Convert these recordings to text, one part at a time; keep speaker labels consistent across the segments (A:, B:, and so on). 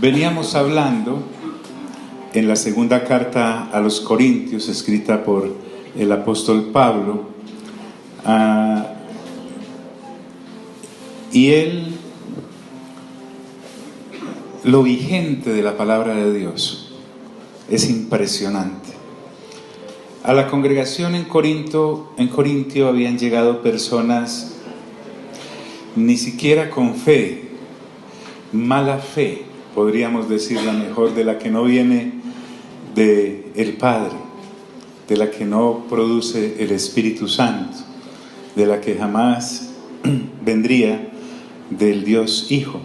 A: Veníamos hablando en la segunda carta a los Corintios, escrita por el apóstol Pablo, y lo vigente de la palabra de Dios es impresionante. A la congregación en Corintio habían llegado personas ni siquiera con fe, mala fe, podríamos decirla mejor, de la que no viene del Padre, de la que no produce el Espíritu Santo, de la que jamás vendría del Dios Hijo.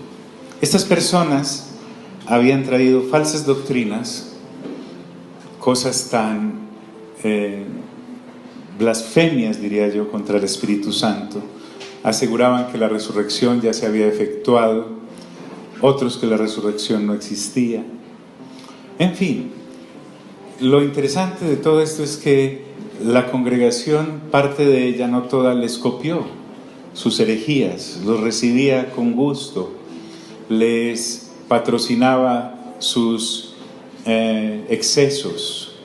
A: Estas personas habían traído falsas doctrinas, cosas tan blasfemias, diría yo, contra el Espíritu Santo. Aseguraban que la resurrección ya se había efectuado, otros que la resurrección no existía. En fin, lo interesante de todo esto es que la congregación, parte de ella, no toda, les copió sus herejías, los recibía con gusto, les patrocinaba sus excesos,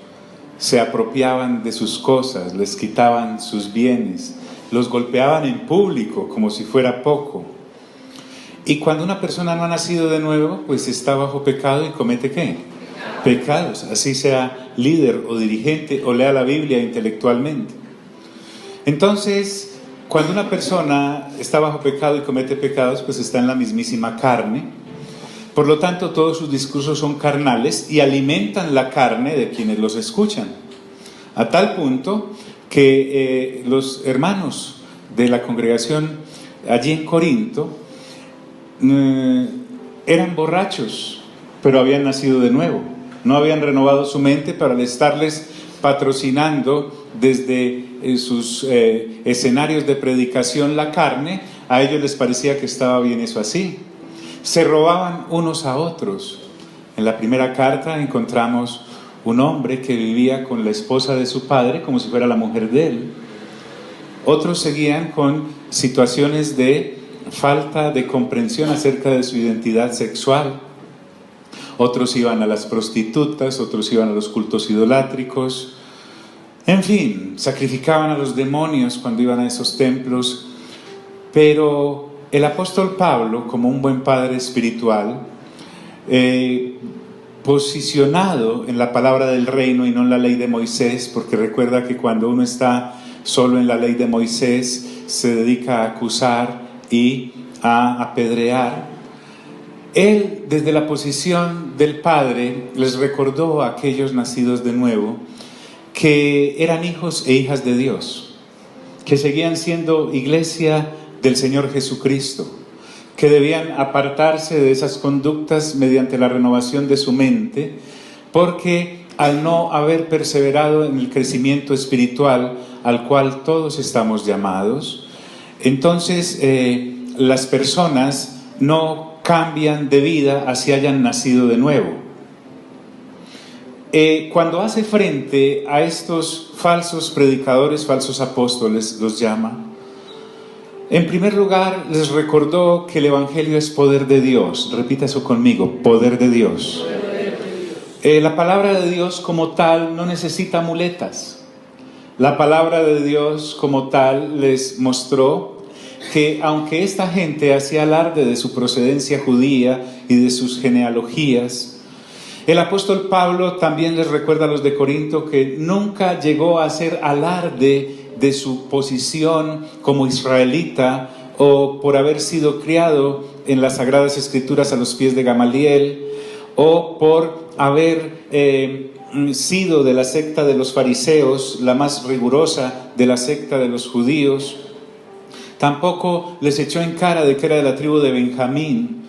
A: se apropiaban de sus cosas, les quitaban sus bienes, los golpeaban en público como si fuera poco. Y cuando una persona no ha nacido de nuevo, pues está bajo pecado y comete ¿qué? Pecados, así sea líder o dirigente o lea la Biblia intelectualmente. Entonces, cuando una persona está bajo pecado y comete pecados, pues está en la mismísima carne. Por lo tanto, todos sus discursos son carnales y alimentan la carne de quienes los escuchan. A tal punto que los hermanos de la congregación allí en Corinto eran borrachos, pero habían nacido de nuevo. No habían renovado su mente para estarles patrocinando desde sus escenarios de predicación la carne. A ellos les parecía que estaba bien eso así. Se robaban unos a otros. En la primera carta encontramos un hombre que vivía con la esposa de su padre como si fuera la mujer de él. Otros seguían con situaciones de falta de comprensión acerca de su identidad sexual. Otros iban a las prostitutas, otros iban a los cultos idolátricos. En fin, sacrificaban a los demonios cuando iban a esos templos. Pero el apóstol Pablo, como un buen padre espiritual, posicionado en la palabra del reino y no en la ley de Moisés, porque recuerda que cuando uno está solo en la ley de Moisés, se dedica a acusar y a apedrear. Él, desde la posición del Padre, les recordó a aquellos nacidos de nuevo que eran hijos e hijas de Dios, que seguían siendo iglesia del Señor Jesucristo, que debían apartarse de esas conductas mediante la renovación de su mente, porque al no haber perseverado en el crecimiento espiritual al cual todos estamos llamados, entonces las personas no cambian de vida así hayan nacido de nuevo. Cuando hace frente a estos falsos predicadores, falsos apóstoles, los llama. En primer lugar, les recordó que el Evangelio es poder de Dios. Repita eso conmigo, poder de Dios. La palabra de Dios como tal no necesita muletas. La palabra de Dios como tal les mostró que aunque esta gente hacía alarde de su procedencia judía y de sus genealogías, el apóstol Pablo también les recuerda a los de Corinto que nunca llegó a hacer alarde de su posición como israelita o por haber sido criado en las Sagradas Escrituras a los pies de Gamaliel o por haber sido de la secta de los fariseos, la más rigurosa de la secta de los judíos. Tampoco les echó en cara de que era de la tribu de Benjamín.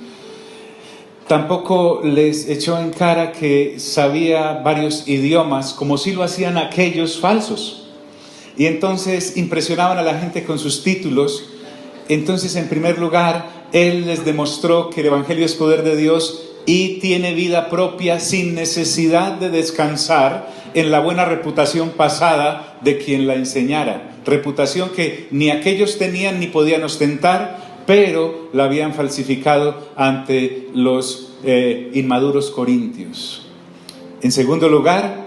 A: Tampoco les echó en cara que sabía varios idiomas, como si lo hacían aquellos falsos. Y entonces impresionaban a la gente con sus títulos. Entonces, en primer lugar, él les demostró que el Evangelio es poder de Dios y tiene vida propia sin necesidad de descansar en la buena reputación pasada de quien la enseñara. Reputación que ni aquellos tenían ni podían ostentar, pero la habían falsificado ante los inmaduros corintios. En segundo lugar,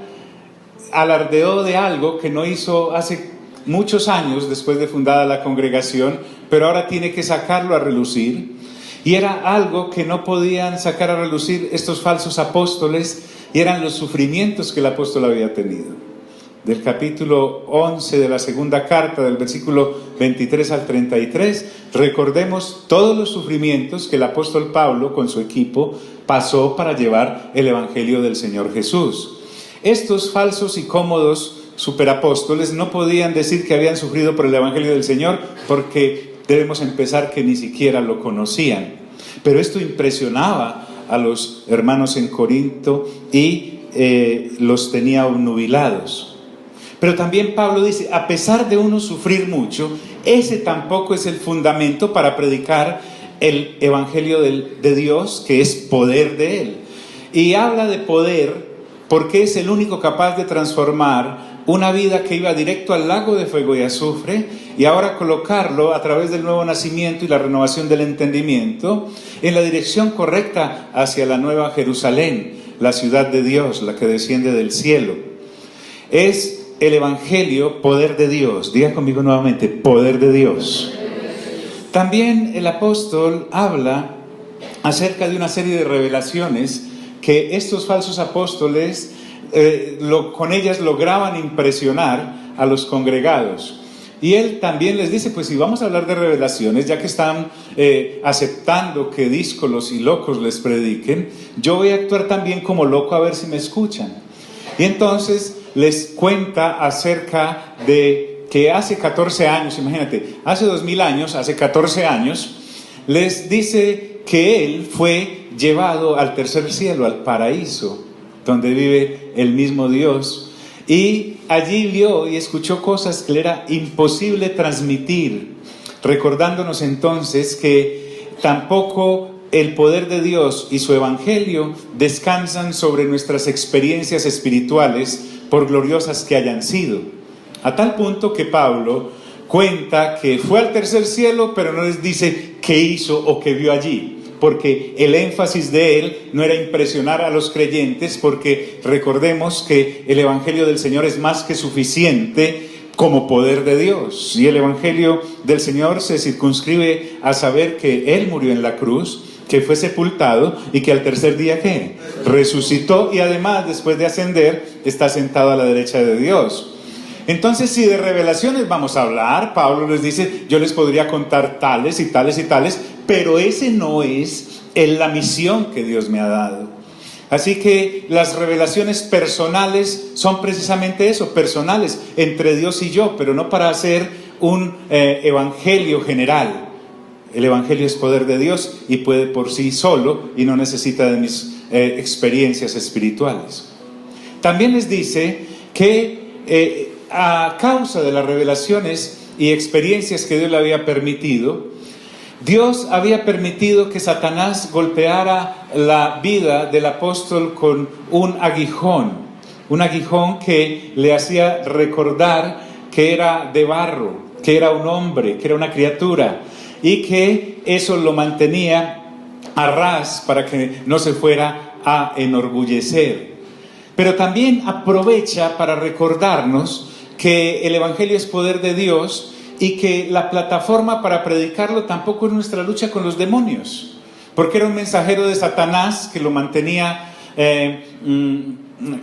A: alardeó de algo que no hizo hace muchos años después de fundada la congregación, pero ahora tiene que sacarlo a relucir. Y era algo que no podían sacar a relucir estos falsos apóstoles, y eran los sufrimientos que el apóstol había tenido. Del capítulo 11 de la segunda carta, del versículo 23 al 33, recordemos todos los sufrimientos que el apóstol Pablo con su equipo pasó para llevar el evangelio del Señor Jesús. Estos falsos y cómodos superapóstoles no podían decir que habían sufrido por el evangelio del Señor, porque debemos empezar que ni siquiera lo conocían. Pero esto impresionaba a los hermanos en Corinto y los tenía obnubilados. Pero también Pablo dice, a pesar de uno sufrir mucho, ese tampoco es el fundamento para predicar el evangelio de Dios, que es poder de Él. Y habla de poder porque es el único capaz de transformar una vida que iba directo al lago de fuego y azufre, y ahora colocarlo a través del nuevo nacimiento y la renovación del entendimiento en la dirección correcta hacia la nueva Jerusalén, la ciudad de Dios, la que desciende del cielo. Es el evangelio, poder de Dios. Diga conmigo nuevamente, poder de Dios. También el apóstol habla acerca de una serie de revelaciones que estos falsos apóstoles con ellas lograban impresionar a los congregados. Y él también les dice, pues si vamos a hablar de revelaciones, ya que están aceptando que díscolos y locos les prediquen, yo voy a actuar también como loco a ver si me escuchan. Y entonces les cuenta acerca de que hace 14 años, imagínate, hace 2000 años, hace 14 años, les dice que él fue llevado al tercer cielo, al paraíso, donde vive el mismo Dios, y allí vio y escuchó cosas que le era imposible transmitir, recordándonos entonces que tampoco el poder de Dios y su evangelio descansan sobre nuestras experiencias espirituales, por gloriosas que hayan sido, a tal punto que Pablo cuenta que fue al tercer cielo, pero no les dice qué hizo o qué vio allí, porque el énfasis de él no era impresionar a los creyentes, porque recordemos que el evangelio del Señor es más que suficiente como poder de Dios, y el evangelio del Señor se circunscribe a saber que Él murió en la cruz, que fue sepultado y que al tercer día ¿qué? Resucitó, y además después de ascender está sentado a la derecha de Dios. Entonces, si de revelaciones vamos a hablar, Pablo les dice, yo les podría contar tales y tales y tales, pero ese no es la misión que Dios me ha dado. Así que las revelaciones personales son precisamente eso, personales, entre Dios y yo, pero no para hacer un evangelio general. El evangelio es poder de Dios y puede por sí solo y no necesita de mis experiencias espirituales. También les dice que a causa de las revelaciones y experiencias que Dios le había permitido, Dios había permitido que Satanás golpeara la vida del apóstol con un aguijón que le hacía recordar que era de barro, que era un hombre, que era una criatura, y que eso lo mantenía a ras para que no se fuera a enorgullecer. Pero también aprovecha para recordarnos que el evangelio es poder de Dios y que la plataforma para predicarlo tampoco es nuestra lucha con los demonios, porque era un mensajero de Satanás que lo mantenía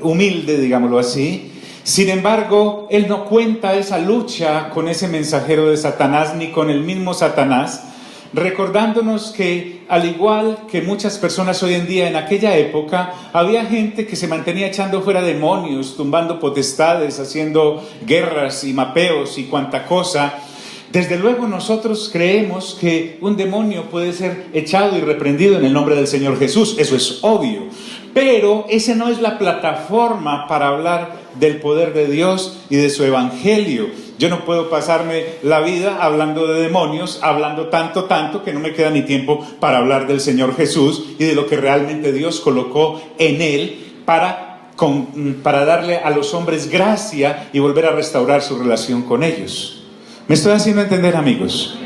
A: humilde, digámoslo así. Sin embargo, él no cuenta esa lucha con ese mensajero de Satanás ni con el mismo Satanás, recordándonos que al igual que muchas personas hoy en día, en aquella época había gente que se mantenía echando fuera demonios, tumbando potestades, haciendo guerras y mapeos y cuanta cosa. Desde luego nosotros creemos que un demonio puede ser echado y reprendido en el nombre del Señor Jesús, eso es obvio, pero esa no es la plataforma para hablar del poder de Dios y de su evangelio. Yo no puedo pasarme la vida hablando de demonios, hablando tanto que no me queda ni tiempo para hablar del Señor Jesús y de lo que realmente Dios colocó en Él para darle a los hombres gracia y volver a restaurar su relación con ellos. ¿Me estoy haciendo entender, amigos?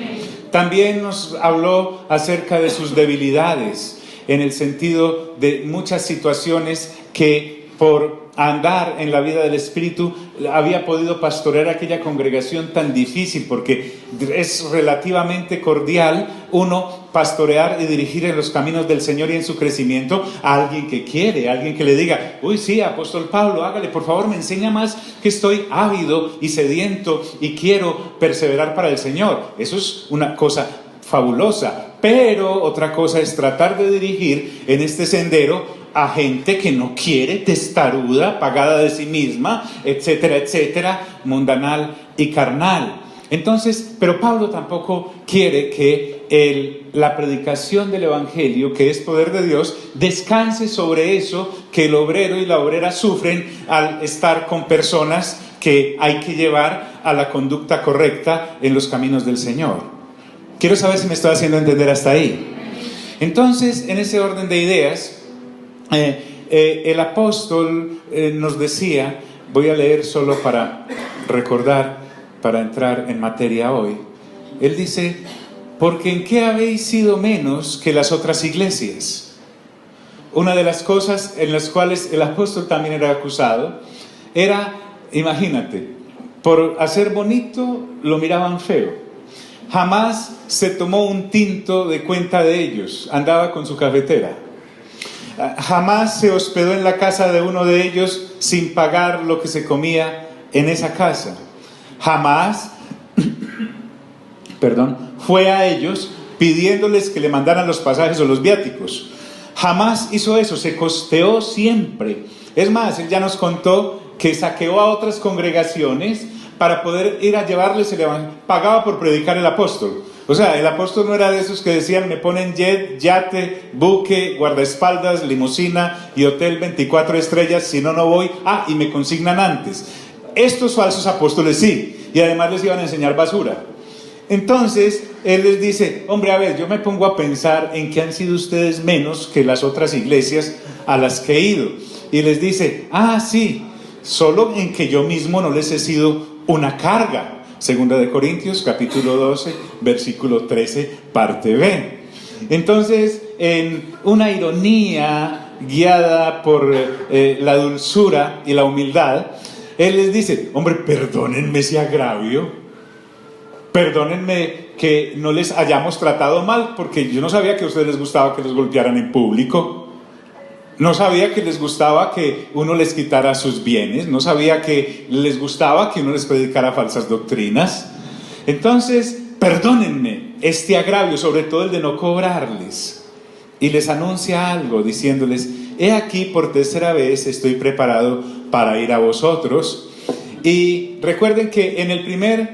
A: también nos habló acerca de sus debilidades, en el sentido de muchas situaciones que por andar en la vida del Espíritu había podido pastorear aquella congregación tan difícil, porque es relativamente cordial uno pastorear y dirigir en los caminos del Señor y en su crecimiento a alguien que quiere, a alguien que le diga: uy, sí, apóstol Pablo, hágale, por favor, me enseña más, que estoy ávido y sediento y quiero perseverar para el Señor. Eso es una cosa fabulosa, pero otra cosa es tratar de dirigir en este sendero a gente que no quiere, testaruda, pagada de sí misma, etcétera, etcétera, mundanal y carnal. Entonces, pero Pablo tampoco quiere que la predicación del Evangelio, que es poder de Dios, descanse sobre eso que el obrero y la obrera sufren al estar con personas que hay que llevar a la conducta correcta en los caminos del Señor. Quiero saber si me estoy haciendo entender hasta ahí. Entonces, en ese orden de ideas, el apóstol nos decía, voy a leer solo para recordar, para entrar en materia hoy. Él dice: porque ¿en qué habéis sido menos que las otras iglesias? Una de las cosas en las cuales el apóstol también era acusado era, imagínate, por hacer bonito lo miraban feo. Jamás se tomó un tinto de cuenta de ellos, andaba con su cafetera. Jamás se hospedó en la casa de uno de ellos sin pagar lo que se comía en esa casa. Jamás, fue a ellos pidiéndoles que le mandaran los pasajes o los viáticos. Jamás hizo eso, se costeó siempre. Es más, él ya nos contó que saqueó a otras congregaciones para poder ir a llevarles el evangelio. Pagaba por predicar el apóstol. O sea, el apóstol no era de esos que decían: me ponen jet, yate, buque, guardaespaldas, limusina y hotel 24 estrellas, si no, no voy. Y me consignan antes. Estos falsos apóstoles sí, y además les iban a enseñar basura. Entonces, él les dice: hombre, a ver, yo me pongo a pensar en que han sido ustedes menos que las otras iglesias a las que he ido. Y les dice: sí, solo en que yo mismo no les he sido una carga. Segunda de Corintios, capítulo 12, versículo 13, parte B. Entonces, en una ironía guiada por la dulzura y la humildad, él les dice: hombre, perdónenme ese agravio, perdónenme que no les hayamos tratado mal, porque yo no sabía que a ustedes les gustaba que los golpearan en público. No sabía que les gustaba que uno les quitara sus bienes. No sabía que les gustaba que uno les predicara falsas doctrinas. Entonces, perdónenme este agravio, sobre todo el de no cobrarles. Y les anuncia algo, diciéndoles: he aquí, por tercera vez estoy preparado para ir a vosotros. Y recuerden que en el primer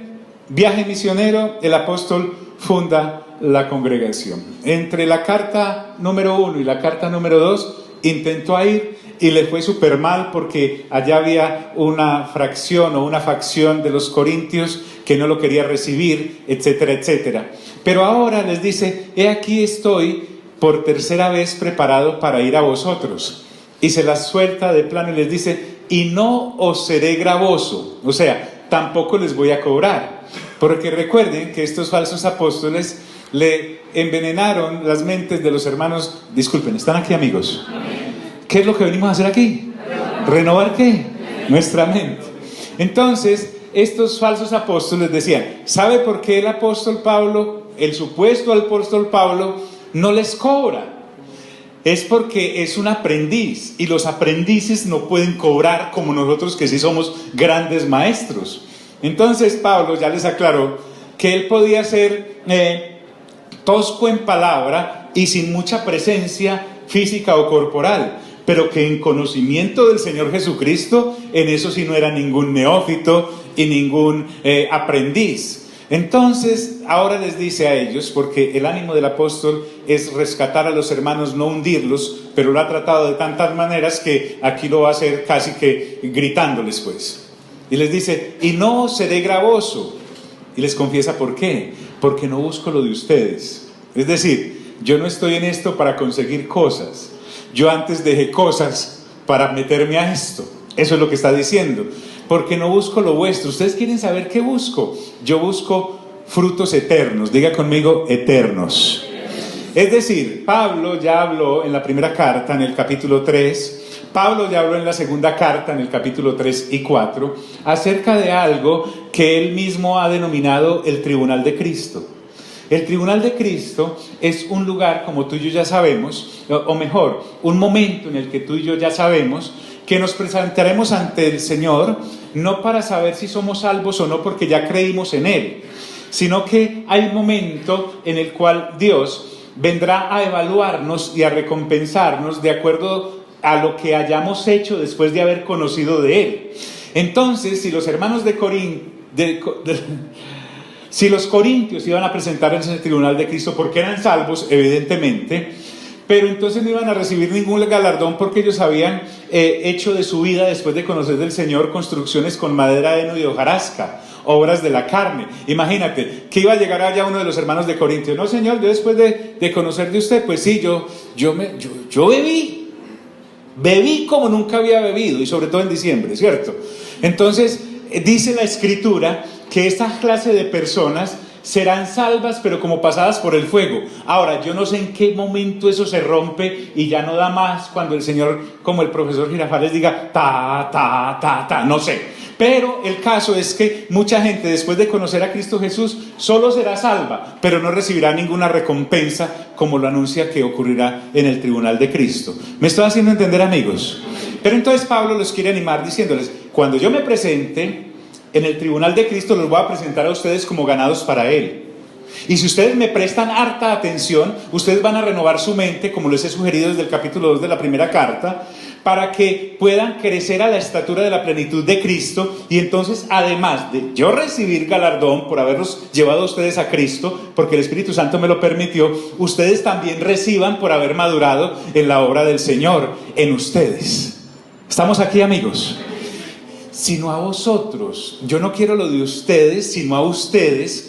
A: viaje misionero, el apóstol funda la congregación. Entre la carta número 1 y la carta número 2, intentó ir y le fue súper mal, porque allá había una fracción o una facción de los corintios que no lo quería recibir, etcétera, etcétera. Pero ahora les dice: he aquí estoy por tercera vez preparado para ir a vosotros. Y se las suelta de plano y les dice: y no os seré gravoso, o sea, tampoco les voy a cobrar. Porque recuerden que estos falsos apóstoles le envenenaron las mentes de los hermanos. Disculpen, ¿están aquí, amigos? ¿Qué es lo que venimos a hacer aquí? ¿Renovar qué? Nuestra mente. Entonces, estos falsos apóstoles decían: ¿sabe por qué el apóstol Pablo, el supuesto apóstol Pablo, no les cobra? Es porque es un aprendiz, y los aprendices no pueden cobrar como nosotros, que sí somos grandes maestros. Entonces Pablo ya les aclaró que él podía ser tosco en palabra y sin mucha presencia física o corporal, pero que en conocimiento del Señor Jesucristo, en eso sí no era ningún neófito y ningún aprendiz. Entonces ahora les dice a ellos, porque el ánimo del apóstol es rescatar a los hermanos, no hundirlos, pero lo ha tratado de tantas maneras que aquí lo va a hacer casi que gritándoles, pues. Y les dice: y no seré gravoso. Y les confiesa por qué: porque no busco lo de ustedes. Es decir, yo no estoy en esto para conseguir cosas. Yo antes dejé cosas para meterme a esto. Eso es lo que está diciendo. Porque no busco lo vuestro. Ustedes quieren saber qué busco. Yo busco frutos eternos. Diga conmigo, eternos. Es decir, Pablo ya habló en la primera carta, en el capítulo 3, Pablo ya habló en la segunda carta, en el capítulo 3 y 4, acerca de algo que él mismo ha denominado el tribunal de Cristo. El tribunal de Cristo es un lugar, como tú y yo ya sabemos, o mejor, un momento en el que tú y yo ya sabemos que nos presentaremos ante el Señor, no para saber si somos salvos o no porque ya creímos en Él, sino que hay un momento en el cual Dios vendrá a evaluarnos y a recompensarnos de acuerdo a lo que hayamos hecho después de haber conocido de Él. Entonces, si los hermanos de si los corintios iban a presentar en el tribunal de Cristo porque eran salvos, evidentemente, pero entonces no iban a recibir ningún galardón porque ellos habían hecho de su vida, después de conocer del Señor, construcciones con madera, heno y hojarasca, obras de la carne. Imagínate, que iba a llegar allá uno de los hermanos de Corintios: no, Señor, yo después de conocer de usted, pues sí, yo bebí como nunca había bebido, y sobre todo en diciembre, ¿cierto? Entonces, dice la Escritura que esta clase de personas serán salvas, pero como pasadas por el fuego. Ahora, yo no sé en qué momento eso se rompe y ya no da más, cuando el Señor, como el profesor Girafales, diga no sé. Pero el caso es que mucha gente, después de conocer a Cristo Jesús, solo será salva, pero no recibirá ninguna recompensa, como lo anuncia que ocurrirá en el tribunal de Cristo. ¿Me estoy haciendo entender, amigos? Pero entonces Pablo los quiere animar diciéndoles: cuando yo me presente en el tribunal de Cristo, los voy a presentar a ustedes como ganados para Él. Y si ustedes me prestan harta atención, ustedes van a renovar su mente, como les he sugerido desde el capítulo 2 de la primera carta, para que puedan crecer a la estatura de la plenitud de Cristo. Y entonces, además de yo recibir galardón por haberlos llevado a ustedes a Cristo, porque el Espíritu Santo me lo permitió, ustedes también reciban por haber madurado en la obra del Señor, en ustedes. ¿Estamos aquí, amigos? Sino a vosotros. Yo no quiero lo de ustedes, sino a ustedes.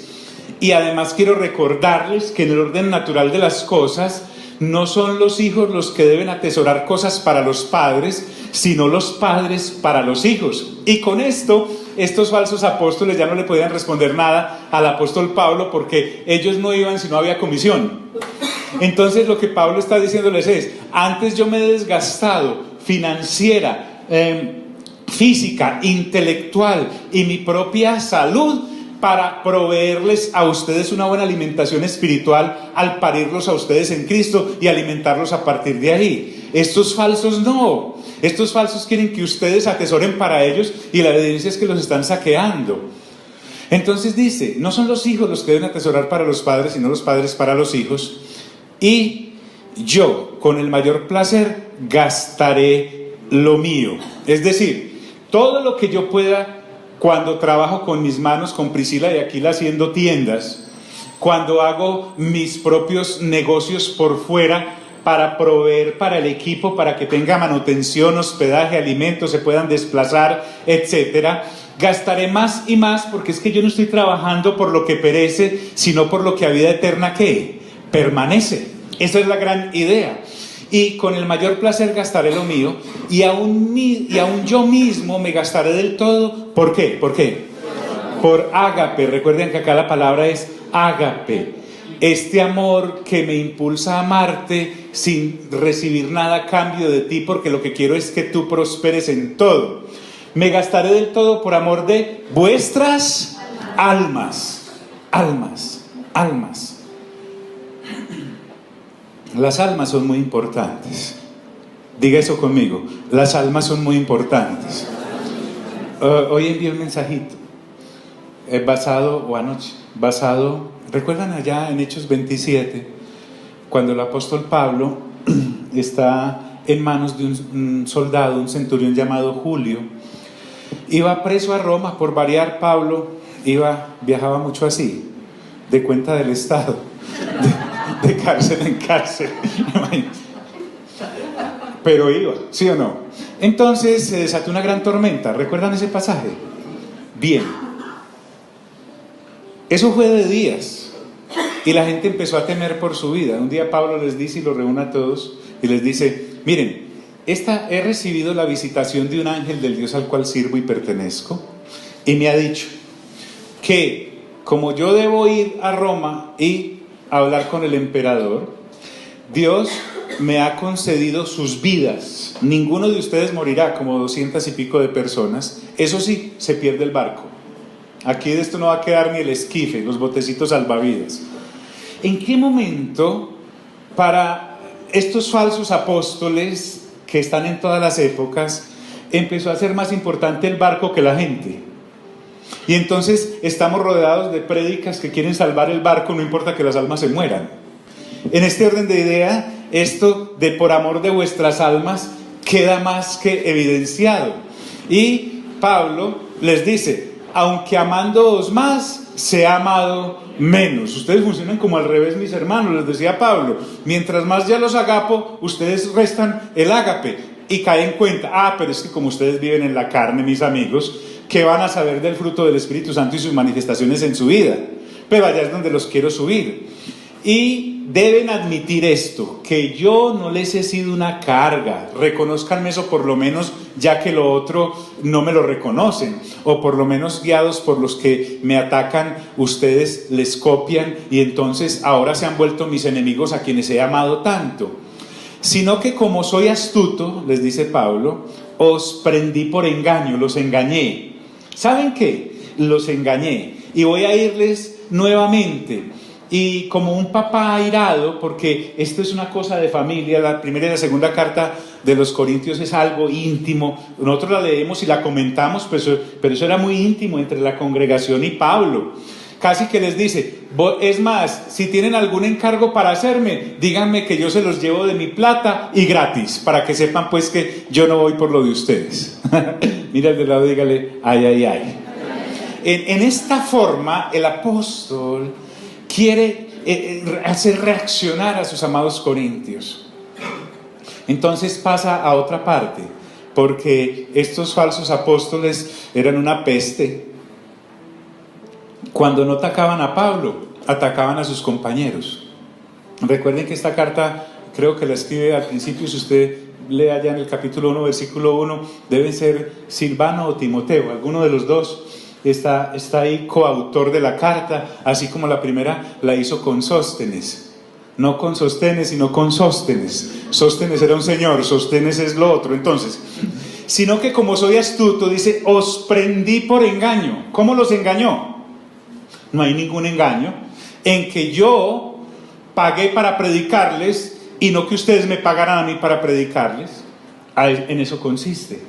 A: Y además quiero recordarles que en el orden natural de las cosas, no son los hijos los que deben atesorar cosas para los padres, sino los padres para los hijos. Y con esto, estos falsos apóstoles ya no le podían responder nada al apóstol Pablo, porque ellos no iban si no había comisión. Entonces lo que Pablo está diciéndoles es: antes yo me he desgastado financiera, física, intelectual y mi propia salud para proveerles a ustedes una buena alimentación espiritual al parirlos a ustedes en Cristo y alimentarlos a partir de ahí. Estos falsos no. Estos falsos quieren que ustedes atesoren para ellos, y la evidencia es que los están saqueando. Entonces dice: no son los hijos los que deben atesorar para los padres, sino los padres para los hijos. Y yo, con el mayor placer, gastaré lo mío. Es decir, todo lo que yo pueda, cuando trabajo con mis manos, con Priscila y Aquila haciendo tiendas, cuando hago mis propios negocios por fuera para proveer para el equipo, para que tenga manutención, hospedaje, alimentos, se puedan desplazar, etcétera, gastaré más y más, porque es que yo no estoy trabajando por lo que perece, sino por lo que a vida eterna ¿qué? Permanece. Esa es la gran idea. Y con el mayor placer gastaré lo mío, y aún yo mismo me gastaré del todo. ¿Por qué? ¿Por qué? Por ágape. Recuerden que acá la palabra es ágape. Este amor que me impulsa a amarte sin recibir nada a cambio de ti, porque lo que quiero es que tú prosperes en todo. Me gastaré del todo por amor de vuestras almas. Almas. Las almas son muy importantes. Diga eso conmigo: las almas son muy importantes. Hoy envié un mensajito basado, ¿recuerdan allá en Hechos 27? Cuando el apóstol Pablo está en manos de un soldado, un centurión llamado Julio. Iba preso a Roma, por variar. Pablo viajaba mucho así, de cuenta del Estado, de cárcel en cárcel. Pero iba, ¿sí o no? Entonces se desató una gran tormenta. ¿Recuerdan ese pasaje? Bien. Eso fue de días, y la gente empezó a temer por su vida. Un día Pablo les dice, y los reúne a todos, y les dice: miren, he recibido la visitación de un ángel del Dios al cual sirvo y pertenezco, y me ha dicho que como yo debo ir a Roma y hablar con el emperador, Dios me ha concedido sus vidas. Ninguno de ustedes morirá, como 200 y pico de personas. Eso sí, se pierde el barco. Aquí de esto no va a quedar ni el esquife, los botecitos salvavidas. ¿En qué momento para estos falsos apóstoles que están en todas las épocas empezó a ser más importante el barco que la gente? Y entonces estamos rodeados de prédicas que quieren salvar el barco, no importa que las almas se mueran. En este orden de idea, esto de por amor de vuestras almas queda más que evidenciado. Y Pablo les dice, aunque amándoos más, se ha amado menos. Ustedes funcionan como al revés, mis hermanos, les decía Pablo. Mientras más ya los agapo, ustedes restan el ágape. Y caen en cuenta, pero es que como ustedes viven en la carne, mis amigos, ¿qué van a saber del fruto del Espíritu Santo y sus manifestaciones en su vida? Pero allá es donde los quiero subir. Y deben admitir esto, que yo no les he sido una carga. Reconózcanme eso por lo menos, ya que lo otro no me lo reconocen, o por lo menos guiados por los que me atacan, ustedes les copian y entonces ahora se han vuelto mis enemigos a quienes he amado tanto. Sino que como soy astuto, les dice Pablo, os prendí por engaño, los engañé. ¿Saben qué? Los engañé. Y voy a irles nuevamente. Y como un papá airado, porque esto es una cosa de familia, la primera y la segunda carta de los Corintios es algo íntimo. Nosotros la leemos y la comentamos, pero eso era muy íntimo entre la congregación y Pablo. Casi que les dice, es más, si tienen algún encargo para hacerme, díganme que yo se los llevo de mi plata y gratis, para que sepan pues que yo no voy por lo de ustedes. Mira al de lado, dígale, ay, ay, ay. En esta forma, el apóstol quiere hacer reaccionar a sus amados corintios. Entonces pasa a otra parte, porque estos falsos apóstoles eran una peste. Cuando no atacaban a Pablo, atacaban a sus compañeros. Recuerden que esta carta, creo que la escribe al principio, si usted lee allá en el capítulo 1, versículo 1, deben ser Silvano o Timoteo, alguno de los dos. Está ahí coautor de la carta, así como la primera la hizo con Sóstenes. No con Sostenes, sino con Sóstenes. Sóstenes era un señor, Sostenes es lo otro. Entonces, sino que como soy astuto, dice, os prendí por engaño. ¿Cómo los engañó? No hay ningún engaño en que yo pagué para predicarles y no que ustedes me pagaran a mí para predicarles. En eso consiste.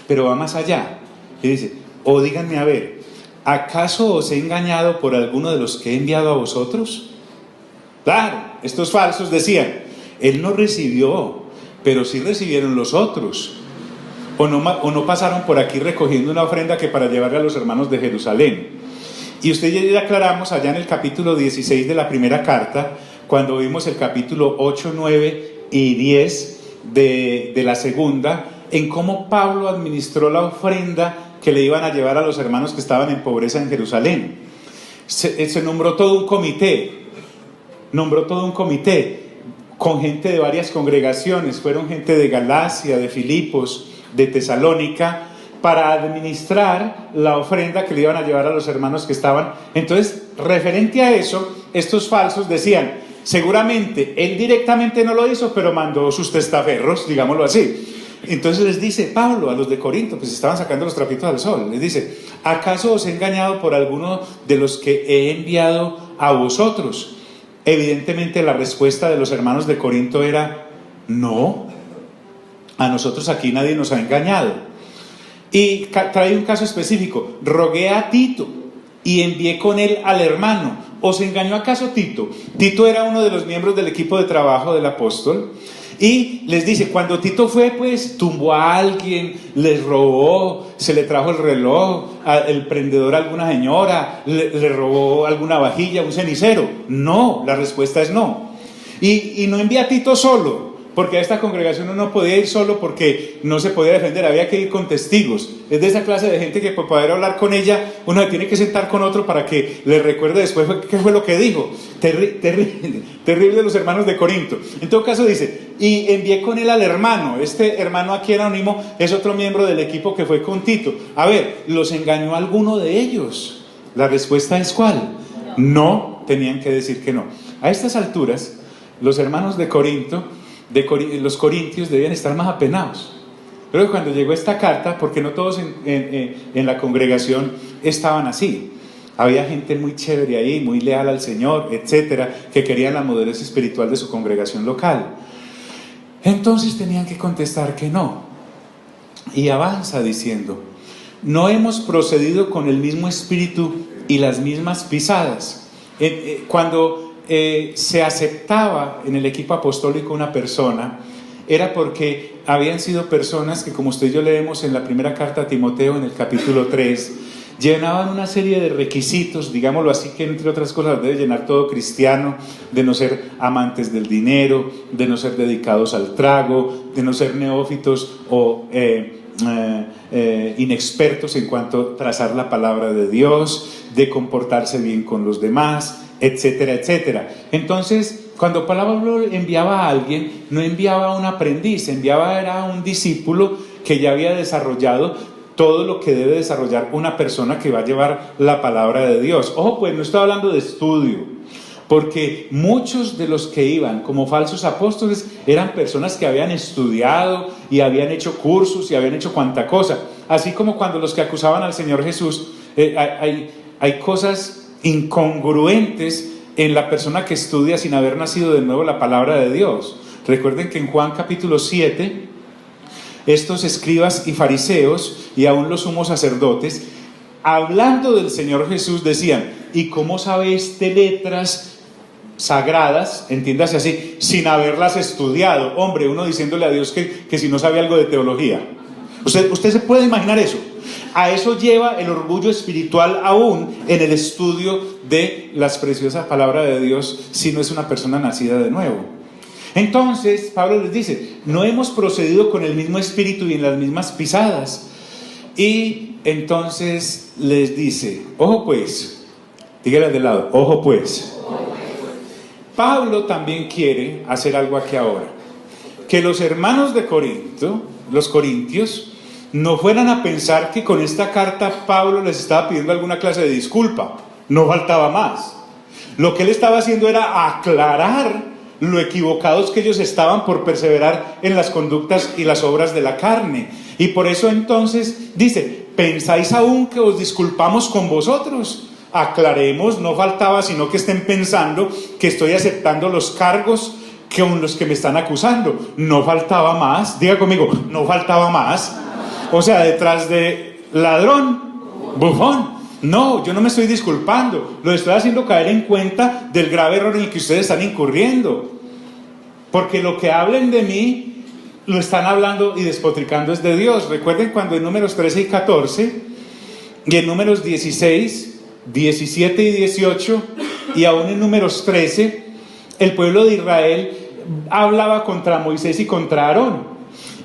A: Pero va más allá. Y dice, o díganme, a ver, ¿acaso os he engañado por alguno de los que he enviado a vosotros? Claro, estos falsos decían, él no recibió, pero sí recibieron los otros. O no pasaron por aquí recogiendo una ofrenda que para llevarle a los hermanos de Jerusalén. Y usted ya aclaramos allá en el capítulo 16 de la primera carta, cuando vimos el capítulo 8, 9 y 10 de la segunda, en cómo Pablo administró la ofrenda que le iban a llevar a los hermanos que estaban en pobreza en Jerusalén. Se nombró todo un comité, con gente de varias congregaciones. Fueron gente de Galacia, de Filipos, de Tesalónica, para administrar la ofrenda que le iban a llevar a los hermanos que estaban. Entonces, referente a eso, estos falsos decían, seguramente él directamente no lo hizo, pero mandó sus testaferros, digámoslo así. Entonces les dice Pablo a los de Corinto, pues estaban sacando los trapitos al sol, les dice, ¿acaso os he engañado por alguno de los que he enviado a vosotros? Evidentemente la respuesta de los hermanos de Corinto era, no, a nosotros aquí nadie nos ha engañado. Y trae un caso específico, rogué a Tito y envié con él al hermano. ¿Os engañó acaso Tito? Tito era uno de los miembros del equipo de trabajo del apóstol. Y les dice, cuando Tito fue, pues tumbó a alguien, les robó, se le trajo el reloj, el prendedor a alguna señora, le robó alguna vajilla, un cenicero. No, la respuesta es no. Y no envía a Tito solo, porque a esta congregación uno no podía ir solo porque no se podía defender, había que ir con testigos. Es de esa clase de gente que para poder hablar con ella, uno se tiene que sentar con otro para que le recuerde después qué fue lo que dijo. Terrible los hermanos de Corinto. En todo caso dice, y envié con él al hermano. Este hermano aquí anónimo es otro miembro del equipo que fue con Tito. A ver, ¿los engañó alguno de ellos? La respuesta es ¿cuál? No, tenían que decir que no. A estas alturas, los hermanos de Corinto, los corintios debían estar más apenados. Pero cuando llegó esta carta, porque no todos en la congregación estaban así. Había gente muy chévere ahí, muy leal al Señor, etcétera, que querían la madurez espiritual de su congregación local. Entonces tenían que contestar que no. Y avanza diciendo: no hemos procedido con el mismo espíritu y las mismas pisadas. Cuando se aceptaba en el equipo apostólico una persona, era porque habían sido personas que, como usted y yo leemos en la primera carta a Timoteo, en el capítulo 3, llenaban una serie de requisitos, digámoslo así, que entre otras cosas debe llenar todo cristiano: de no ser amantes del dinero, de no ser dedicados al trago, de no ser neófitos o inexpertos en cuanto a trazar la palabra de Dios, de comportarse bien con los demás, etcétera, etcétera. Entonces, cuando Pablo enviaba a alguien, no enviaba a un aprendiz, enviaba a un discípulo que ya había desarrollado todo lo que debe desarrollar una persona que va a llevar la palabra de Dios. Ojo, pues no estoy hablando de estudio, porque muchos de los que iban como falsos apóstoles eran personas que habían estudiado y habían hecho cursos y habían hecho cuanta cosa. Así como cuando los que acusaban al Señor Jesús, hay cosas incongruentes en la persona que estudia sin haber nacido de nuevo la palabra de Dios. Recuerden que en Juan capítulo 7, estos escribas y fariseos y aún los sumos sacerdotes, hablando del Señor Jesús, decían: ¿y cómo sabe este letras sagradas, entiéndase así, sin haberlas estudiado? Hombre, uno diciéndole a Dios que si no sabe algo de teología. ¿Usted se puede imaginar eso? A eso lleva el orgullo espiritual aún en el estudio de las preciosas palabras de Dios, si no es una persona nacida de nuevo. Entonces Pablo les dice: no hemos procedido con el mismo espíritu y en las mismas pisadas. Y entonces les dice: ojo pues, dígale de lado, ojo pues. Pablo también quiere hacer algo aquí ahora: que los hermanos de Corinto, los corintios, no fueran a pensar que con esta carta Pablo les estaba pidiendo alguna clase de disculpa. No faltaba más. Lo que él estaba haciendo era aclarar lo equivocados que ellos estaban por perseverar en las conductas y las obras de la carne. Y por eso entonces dice: ¿pensáis aún que os disculpamos con vosotros? Aclaremos, no faltaba sino que estén pensando que estoy aceptando los cargos con los que me están acusando. No faltaba más, diga conmigo, no faltaba más. O sea, detrás de ladrón, bufón. No, yo no me estoy disculpando, lo estoy haciendo caer en cuenta del grave error en el que ustedes están incurriendo. Porque lo que hablen de mí, lo están hablando y despotricando es de Dios. Recuerden cuando en números 13 y 14, y en números 16, 17 y 18, y aún en números 13, el pueblo de Israel hablaba contra Moisés y contra Aarón.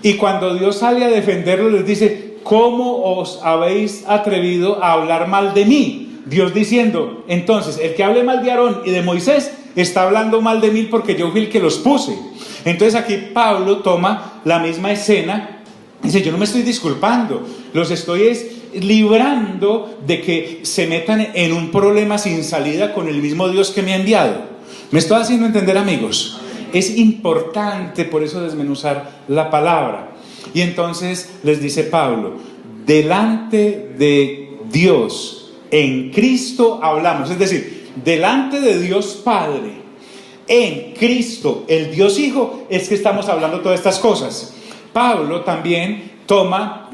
A: Y cuando Dios sale a defenderlo, les dice: ¿cómo os habéis atrevido a hablar mal de mí? Dios diciendo: entonces, el que hable mal de Aarón y de Moisés está hablando mal de mí porque yo fui el que los puse. Entonces aquí Pablo toma la misma escena y dice: yo no me estoy disculpando, los estoy librando de que se metan en un problema sin salida con el mismo Dios que me ha enviado. ¿Me estoy haciendo entender, amigos? Es importante por eso desmenuzar la palabra. Y entonces les dice Pablo: delante de Dios, en Cristo hablamos. Es decir, delante de Dios Padre, en Cristo, el Dios Hijo, es que estamos hablando todas estas cosas. Pablo también toma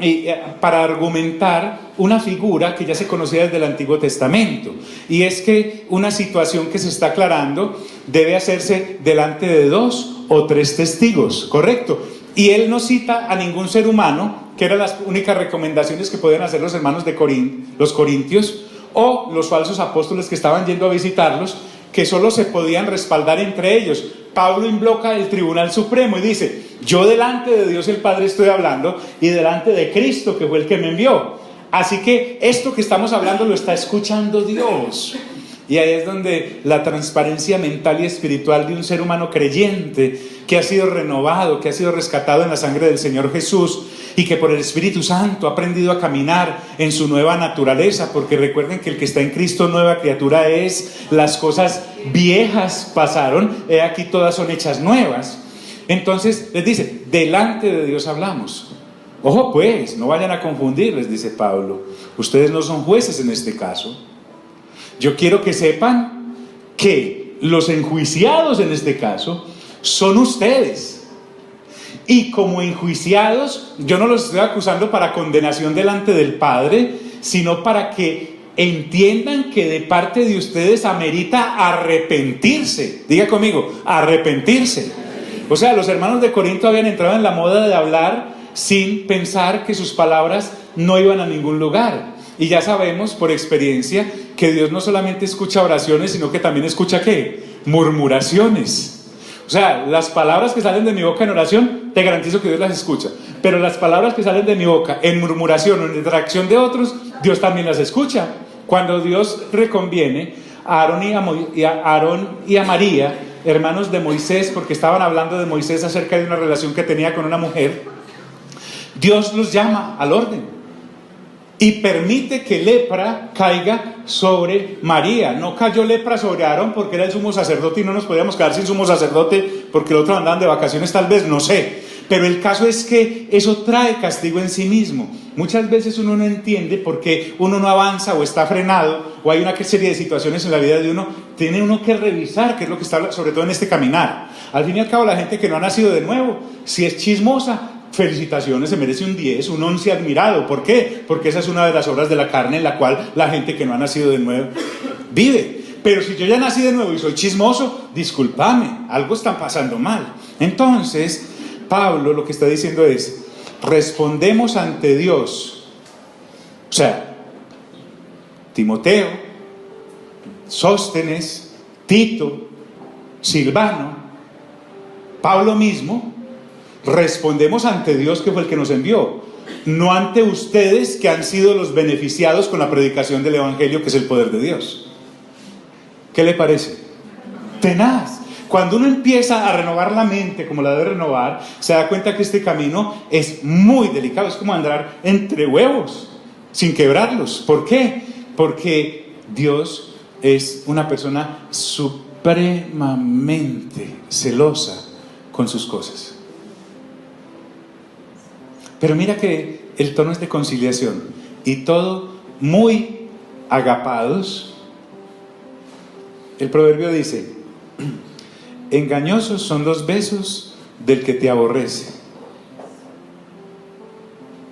A: para argumentar una figura que ya se conocía desde el Antiguo Testamento, y es que una situación que se está aclarando debe hacerse delante de 2 o 3 testigos, ¿correcto? Y él no cita a ningún ser humano, que eran las únicas recomendaciones que podían hacer los hermanos de los corintios o los falsos apóstoles que estaban yendo a visitarlos, que solo se podían respaldar entre ellos. Pablo invoca el Tribunal Supremo y dice: yo delante de Dios el Padre estoy hablando y delante de Cristo, que fue el que me envió. Así que esto que estamos hablando lo está escuchando Dios. Y ahí es donde la transparencia mental y espiritual de un ser humano creyente que ha sido renovado, que ha sido rescatado en la sangre del Señor Jesús y que por el Espíritu Santo ha aprendido a caminar en su nueva naturaleza, porque recuerden que el que está en Cristo nueva criatura es, las cosas viejas pasaron, he aquí todas son hechas nuevas. Entonces les dice, delante de Dios hablamos. Ojo pues, no vayan a confundir, les dice Pablo, ustedes no son jueces en este caso. Yo quiero que sepan que los enjuiciados en este caso son ustedes. Y como enjuiciados, yo no los estoy acusando para condenación delante del Padre, sino para que entiendan que de parte de ustedes amerita arrepentirse. Diga conmigo, arrepentirse. O sea, los hermanos de Corinto habían entrado en la moda de hablar sin pensar que sus palabras no iban a ningún lugar. Y ya sabemos por experiencia que Dios no solamente escucha oraciones, sino que también escucha ¿qué? Murmuraciones. O sea, las palabras que salen de mi boca en oración, te garantizo que Dios las escucha. Pero las palabras que salen de mi boca en murmuración o en interacción de otros, Dios también las escucha. Cuando Dios reconviene a Aarón y a María, hermanos de Moisés, porque estaban hablando de Moisés acerca de una relación que tenía con una mujer, Dios los llama al orden y permite que lepra caiga sobre María. No cayó lepra sobre Aarón porque era el sumo sacerdote y no nos podíamos quedar sin sumo sacerdote porque el otro andaban de vacaciones, tal vez, no sé. Pero el caso es que eso trae castigo en sí mismo. Muchas veces uno no entiende por qué uno no avanza o está frenado, o hay una serie de situaciones en la vida de uno. Tiene uno que revisar qué es lo que está, sobre todo en este caminar. Al fin y al cabo, la gente que no ha nacido de nuevo, si es chismosa, felicitaciones, se merece un 10, un 11 admirado. ¿Por qué? Porque esa es una de las obras de la carne en la cual la gente que no ha nacido de nuevo vive. Pero si yo ya nací de nuevo y soy chismoso, discúlpame, algo está pasando mal. Entonces, Pablo lo que está diciendo es, respondemos ante Dios. O sea, Timoteo, Sóstenes, Tito, Silvano, Pablo mismo, respondemos ante Dios que fue el que nos envió, no ante ustedes que han sido los beneficiados con la predicación del Evangelio, que es el poder de Dios. ¿Qué le parece? Tenaz. Cuando uno empieza a renovar la mente como la debe renovar, se da cuenta que este camino es muy delicado, es como andar entre huevos sin quebrarlos. ¿Por qué? Porque Dios es una persona supremamente celosa con sus cosas. Pero mira que el tono es de conciliación y todo muy agapados. El proverbio dice, engañosos son los besos del que te aborrece.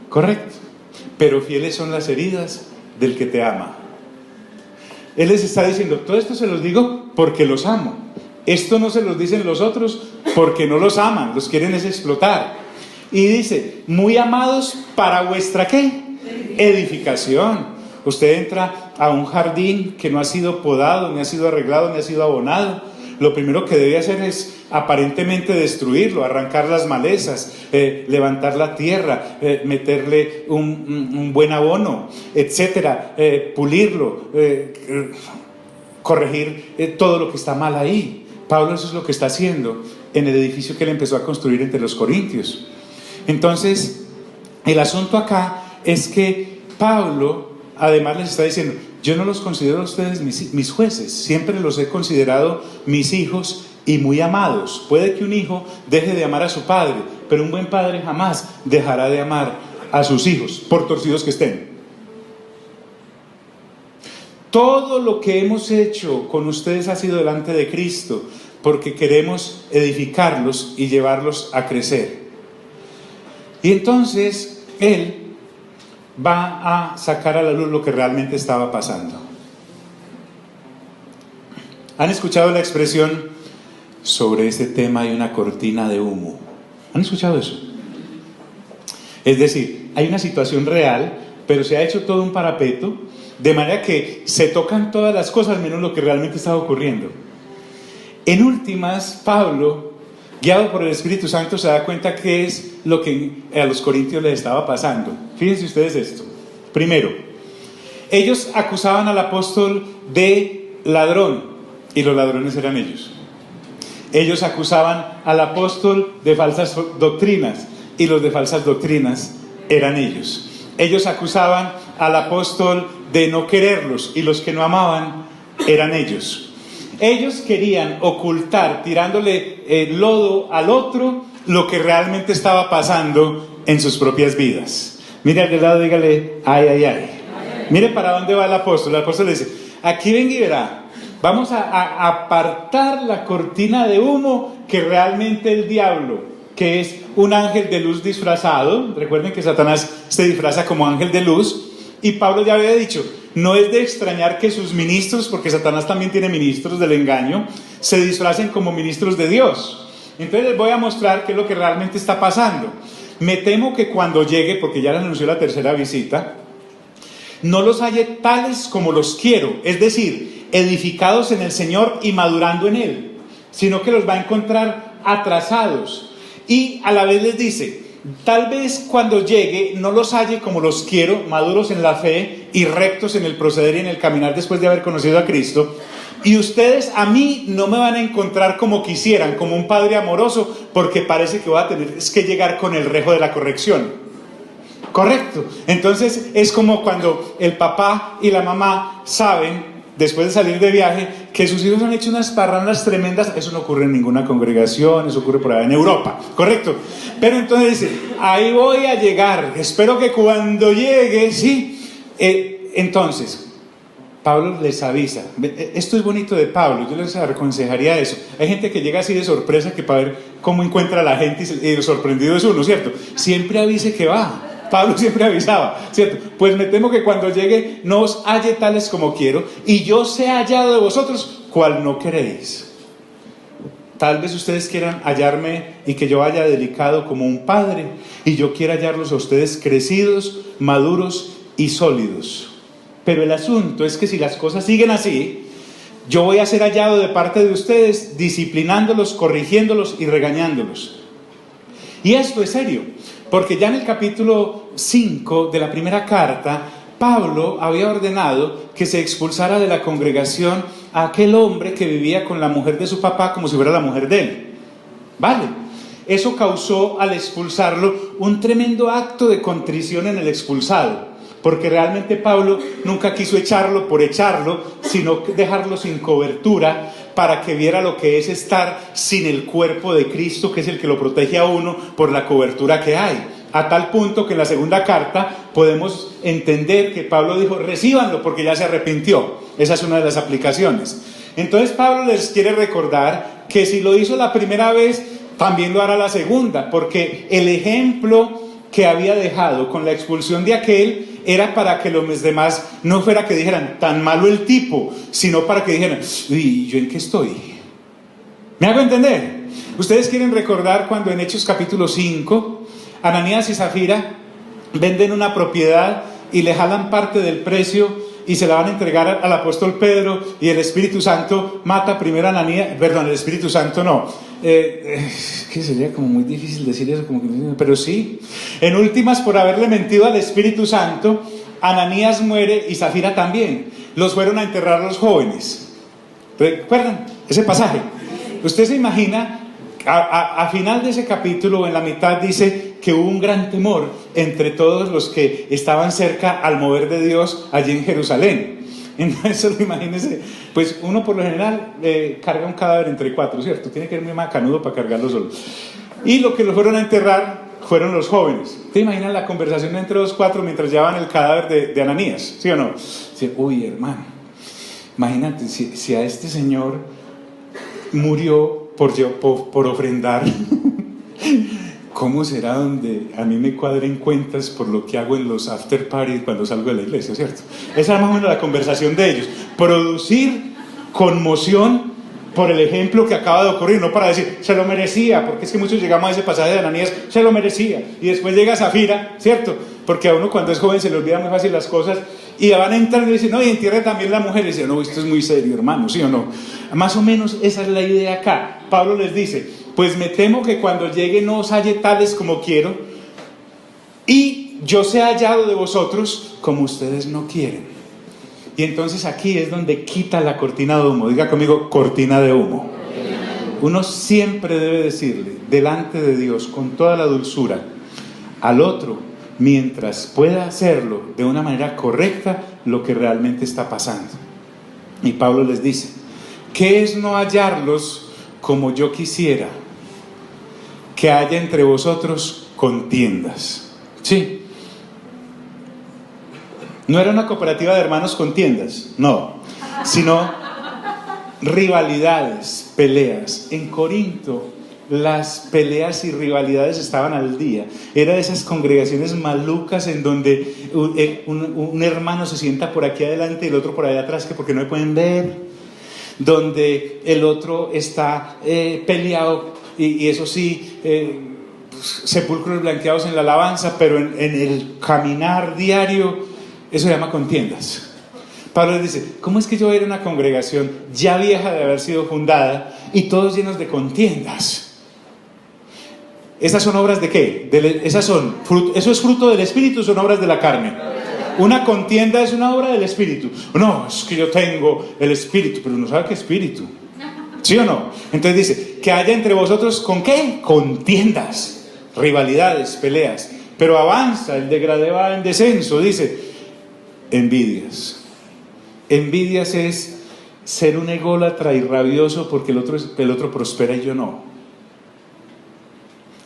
A: Correcto. Pero fieles son las heridas del que te ama. Él les está diciendo, todo esto se los digo porque los amo. Esto no se los dicen los otros porque no los aman, los quieren es explotar. Y dice, muy amados para vuestra ¿qué? Edificación. Usted entra a un jardín que no ha sido podado, ni ha sido arreglado, ni ha sido abonado. Lo primero que debe hacer es aparentemente destruirlo, arrancar las malezas, levantar la tierra, meterle un buen abono, etcétera, pulirlo, corregir todo lo que está mal ahí. Pablo eso es lo que está haciendo en el edificio que él empezó a construir entre los corintios. Entonces, el asunto acá es que Pablo además les está diciendo, yo no los considero a ustedes mis jueces, siempre los he considerado mis hijos y muy amados. Puede que un hijo deje de amar a su padre, pero un buen padre jamás dejará de amar a sus hijos, por torcidos que estén. Todo lo que hemos hecho con ustedes ha sido delante de Cristo, porque queremos edificarlos y llevarlos a crecer. Y entonces él va a sacar a la luz lo que realmente estaba pasando. ¿Han escuchado la expresión sobre este tema hay una cortina de humo? ¿Han escuchado eso? Es decir, hay una situación real, pero se ha hecho todo un parapeto, de manera que se tocan todas las cosas menos lo que realmente estaba ocurriendo. En últimas, Pablo, guiado por el Espíritu Santo, se da cuenta que es lo que a los corintios les estaba pasando. Fíjense ustedes esto. Primero, ellos acusaban al apóstol de ladrón, y los ladrones eran ellos. Ellos acusaban al apóstol de falsas doctrinas, y los de falsas doctrinas eran ellos. Ellos acusaban al apóstol de no quererlos, y los que no amaban eran ellos. Ellos querían ocultar, tirándole lodo al otro, lo que realmente estaba pasando en sus propias vidas. Mire al de lado, dígale, ay, ay, ay. Mire para dónde va el apóstol. El apóstol le dice, aquí venga y verá. Vamos a apartar la cortina de humo que realmente el diablo, que es un ángel de luz disfrazado. Recuerden que Satanás se disfraza como ángel de luz. Y Pablo ya había dicho, no es de extrañar que sus ministros, porque Satanás también tiene ministros del engaño, se disfracen como ministros de Dios. Entonces les voy a mostrar qué es lo que realmente está pasando. Me temo que cuando llegue, porque ya le anunció la tercera visita, no los halle tales como los quiero, es decir, edificados en el Señor y madurando en Él, sino que los va a encontrar atrasados. Y a la vez les dice, tal vez cuando llegue no los halle como los quiero, maduros en la fe y rectos en el proceder y en el caminar después de haber conocido a Cristo. Y ustedes a mí no me van a encontrar como quisieran, como un padre amoroso, porque parece que voy a tener que llegar con el rejo de la corrección. Correcto. Entonces es como cuando el papá y la mamá saben, después de salir de viaje, que sus hijos han hecho unas parrandas tremendas. Eso no ocurre en ninguna congregación, eso ocurre por allá en Europa, correcto. Pero entonces dice, ahí voy a llegar, espero que cuando llegue, sí. Entonces Pablo les avisa. Esto es bonito de Pablo, yo les aconsejaría eso. Hay gente que llega así de sorpresa, que para ver cómo encuentra a la gente y sorprendido es uno, ¿cierto? Siempre avise que va. Pablo siempre avisaba, ¿cierto? Pues me temo que cuando llegue no os halle tales como quiero, y yo sea hallado de vosotros cual no queréis. Tal vez ustedes quieran hallarme y que yo haya delicado como un padre, y yo quiera hallarlos a ustedes crecidos, maduros y sólidos. Pero el asunto es que si las cosas siguen así, yo voy a ser hallado de parte de ustedes, disciplinándolos, corrigiéndolos y regañándolos. Y esto es serio, porque ya en el capítulo 5 de la primera carta, Pablo había ordenado que se expulsara de la congregación a aquel hombre que vivía con la mujer de su papá como si fuera la mujer de él. ¿Vale? Eso causó al expulsarlo un tremendo acto de contrición en el expulsado, porque realmente Pablo nunca quiso echarlo por echarlo, sino dejarlo sin cobertura para que viera lo que es estar sin el cuerpo de Cristo, que es el que lo protege a uno por la cobertura que hay. A tal punto que en la segunda carta podemos entender que Pablo dijo, recíbanlo porque ya se arrepintió. Esa es una de las aplicaciones. Entonces Pablo les quiere recordar que si lo hizo la primera vez, también lo hará la segunda, porque el ejemplo que había dejado con la expulsión de aquel era para que los demás no fuera que dijeran, tan malo el tipo, sino para que dijeran, uy, ¿yo en qué estoy? ¿Me hago entender? Ustedes quieren recordar cuando en Hechos capítulo 5, Ananías y Zafira venden una propiedad y le jalan parte del precio y se la van a entregar al apóstol Pedro, y el Espíritu Santo mata primero a Ananías, perdón, el Espíritu Santo no, que sería como muy difícil decir eso, pero sí, en últimas, por haberle mentido al Espíritu Santo, Ananías muere y Zafira también. Los fueron a enterrar los jóvenes. ¿Recuerdan ese pasaje? Usted se imagina, a final de ese capítulo, en la mitad dice que hubo un gran temor entre todos los que estaban cerca al mover de Dios allí en Jerusalén. Entonces, imagínense, pues uno por lo general carga un cadáver entre 4, ¿cierto? Tiene que ser muy macanudo para cargarlo solo. Y lo que lo fueron a enterrar fueron los jóvenes. ¿Te imaginas la conversación entre los 4 mientras llevaban el cadáver de Ananías? ¿Sí o no? Dice, uy, hermano, imagínate si a este señor murió por ofrendar. ¿Cómo será donde a mí me cuadren cuentas por lo que hago en los after parties cuando salgo de la iglesia, ¿cierto? Esa es más o menos la conversación de ellos. Producir conmoción por el ejemplo que acaba de ocurrir, no para decir, se lo merecía, porque es que muchos llegamos a ese pasaje de Ananías, se lo merecía, y después llega Zafira, ¿cierto? Porque a uno cuando es joven se le olvida muy fácil las cosas, y van a entrar y dicen, no, y entierre también la mujer, y dicen, no, esto es muy serio, hermano, ¿sí o no? Más o menos esa es la idea acá. Pablo les dice, pues me temo que cuando llegue no os halle tales como quiero, y yo sea hallado de vosotros como ustedes no quieren. Y entonces aquí es donde quita la cortina de humo. Diga conmigo, cortina de humo. Uno siempre debe decirle, delante de Dios, con toda la dulzura, al otro, mientras pueda hacerlo de una manera correcta, lo que realmente está pasando. Y Pablo les dice, ¿qué es no hallarlos como yo quisiera? Que haya entre vosotros contiendas. Sí. No era una cooperativa de hermanos con tiendas, no, sino rivalidades, peleas. En Corinto las peleas y rivalidades estaban al día. Era de esas congregaciones malucas en donde un hermano se sienta por aquí adelante y el otro por allá atrás, que porque no me pueden ver, donde el otro está peleado y eso sí, sepulcros blanqueados en la alabanza, pero en el caminar diario, eso se llama contiendas. Pablo les dice, ¿cómo es que yo era una congregación ya vieja de haber sido fundada y todos llenos de contiendas? ¿Esas son obras de qué? ¿Eso es fruto del Espíritu o son obras de la carne? Una contienda es una obra del Espíritu. No, es que yo tengo el Espíritu, pero no sabe qué Espíritu. ¿Sí o no? Entonces dice, que haya entre vosotros, ¿con qué? Contiendas, rivalidades, peleas. Pero avanza, el degradé va en descenso, dice, envidias. Envidias es ser un ególatra y rabioso porque el otro prospera y yo no.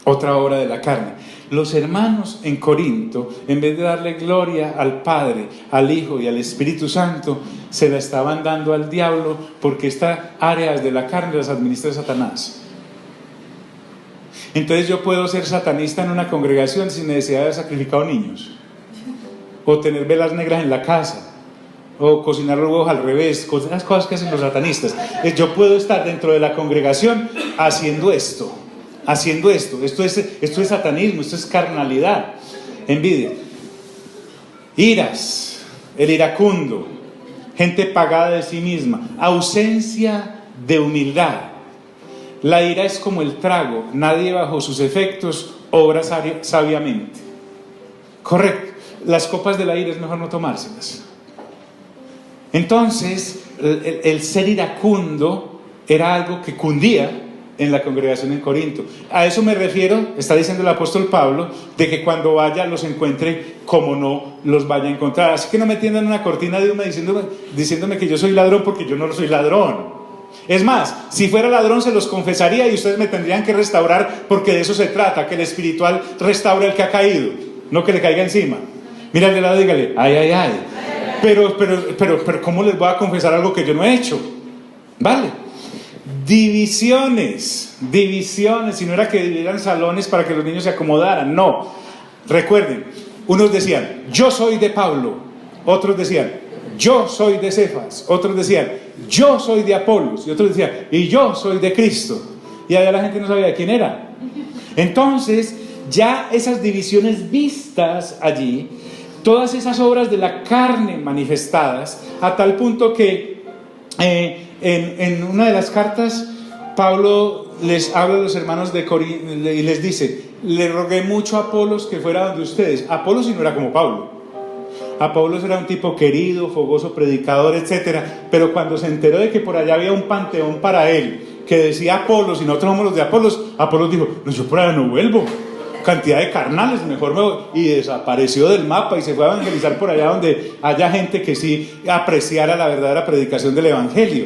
A: Otra obra de la carne. Los hermanos en Corinto, en vez de darle gloria al Padre, al Hijo y al Espíritu Santo, se la estaban dando al diablo porque estas áreas de la carne las administra Satanás. Entonces yo puedo ser satanista en una congregación sin necesidad de haber sacrificado niños, o tener velas negras en la casa, o cocinar los huevos al revés, esas cosas que hacen los satanistas. Yo puedo estar dentro de la congregación haciendo esto. Esto es satanismo, esto es carnalidad. Envidia, iras, el iracundo, gente pagada de sí misma, ausencia de humildad. La ira es como el trago, nadie bajo sus efectos obra sabiamente. Correcto, las copas de la ira es mejor no tomárselas. Entonces, el ser iracundo era algo que cundía en la congregación en Corinto. A eso me refiero, está diciendo el apóstol Pablo, de que cuando vaya los encuentre como no los vaya a encontrar. Así que no me tiendan una cortina de humo diciéndome que yo soy ladrón, porque yo no soy ladrón. Es más, si fuera ladrón se los confesaría y ustedes me tendrían que restaurar, porque de eso se trata, que el espiritual restaure al que ha caído, no que le caiga encima. Mira al de lado y dígale, ay. Pero ¿cómo les voy a confesar algo que yo no he hecho? ¿Vale? Divisiones, si no era que dividieran salones para que los niños se acomodaran, no. Recuerden, unos decían, yo soy de Pablo, otros decían, yo soy de Cefas, otros decían, yo soy de Apolos, y otros decían, y yo soy de Cristo. Y allá la gente no sabía de quién era. Entonces, ya esas divisiones vistas allí, todas esas obras de la carne manifestadas, a tal punto que en una de las cartas Pablo les habla a los hermanos de Corinto y les dice, le rogué mucho a Apolos que fuera donde ustedes. Apolos sí no era como Pablo. Apolos era un tipo querido, fogoso, predicador, etcétera, pero cuando se enteró de que por allá había un panteón para él que decía Apolos y nosotros somos los de Apolos, Apolos dijo, no, yo por allá no vuelvo, cantidad de carnales, mejor me voy. Y desapareció del mapa y se fue a evangelizar por allá donde haya gente que sí apreciara la verdadera predicación del evangelio.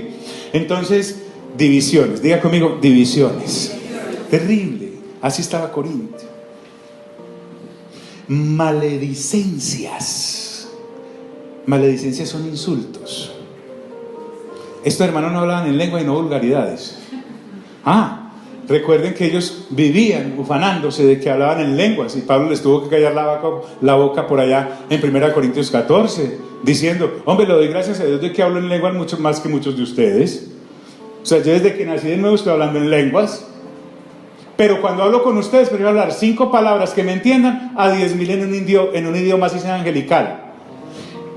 A: Entonces, divisiones, diga conmigo, divisiones. Terrible, así estaba Corinto. Maledicencias son insultos. Estos hermanos no hablaban en lengua y no vulgaridades. Recuerden que ellos vivían ufanándose de que hablaban en lenguas, y Pablo les tuvo que callar la boca por allá en 1 Corintios 14, diciendo, hombre, le doy gracias a Dios de que hablo en lenguas mucho más que muchos de ustedes. O sea, yo desde que nací de nuevo estoy hablando en lenguas, pero cuando hablo con ustedes prefiero hablar 5 palabras que me entiendan a 10.000 en un idioma así sea angelical.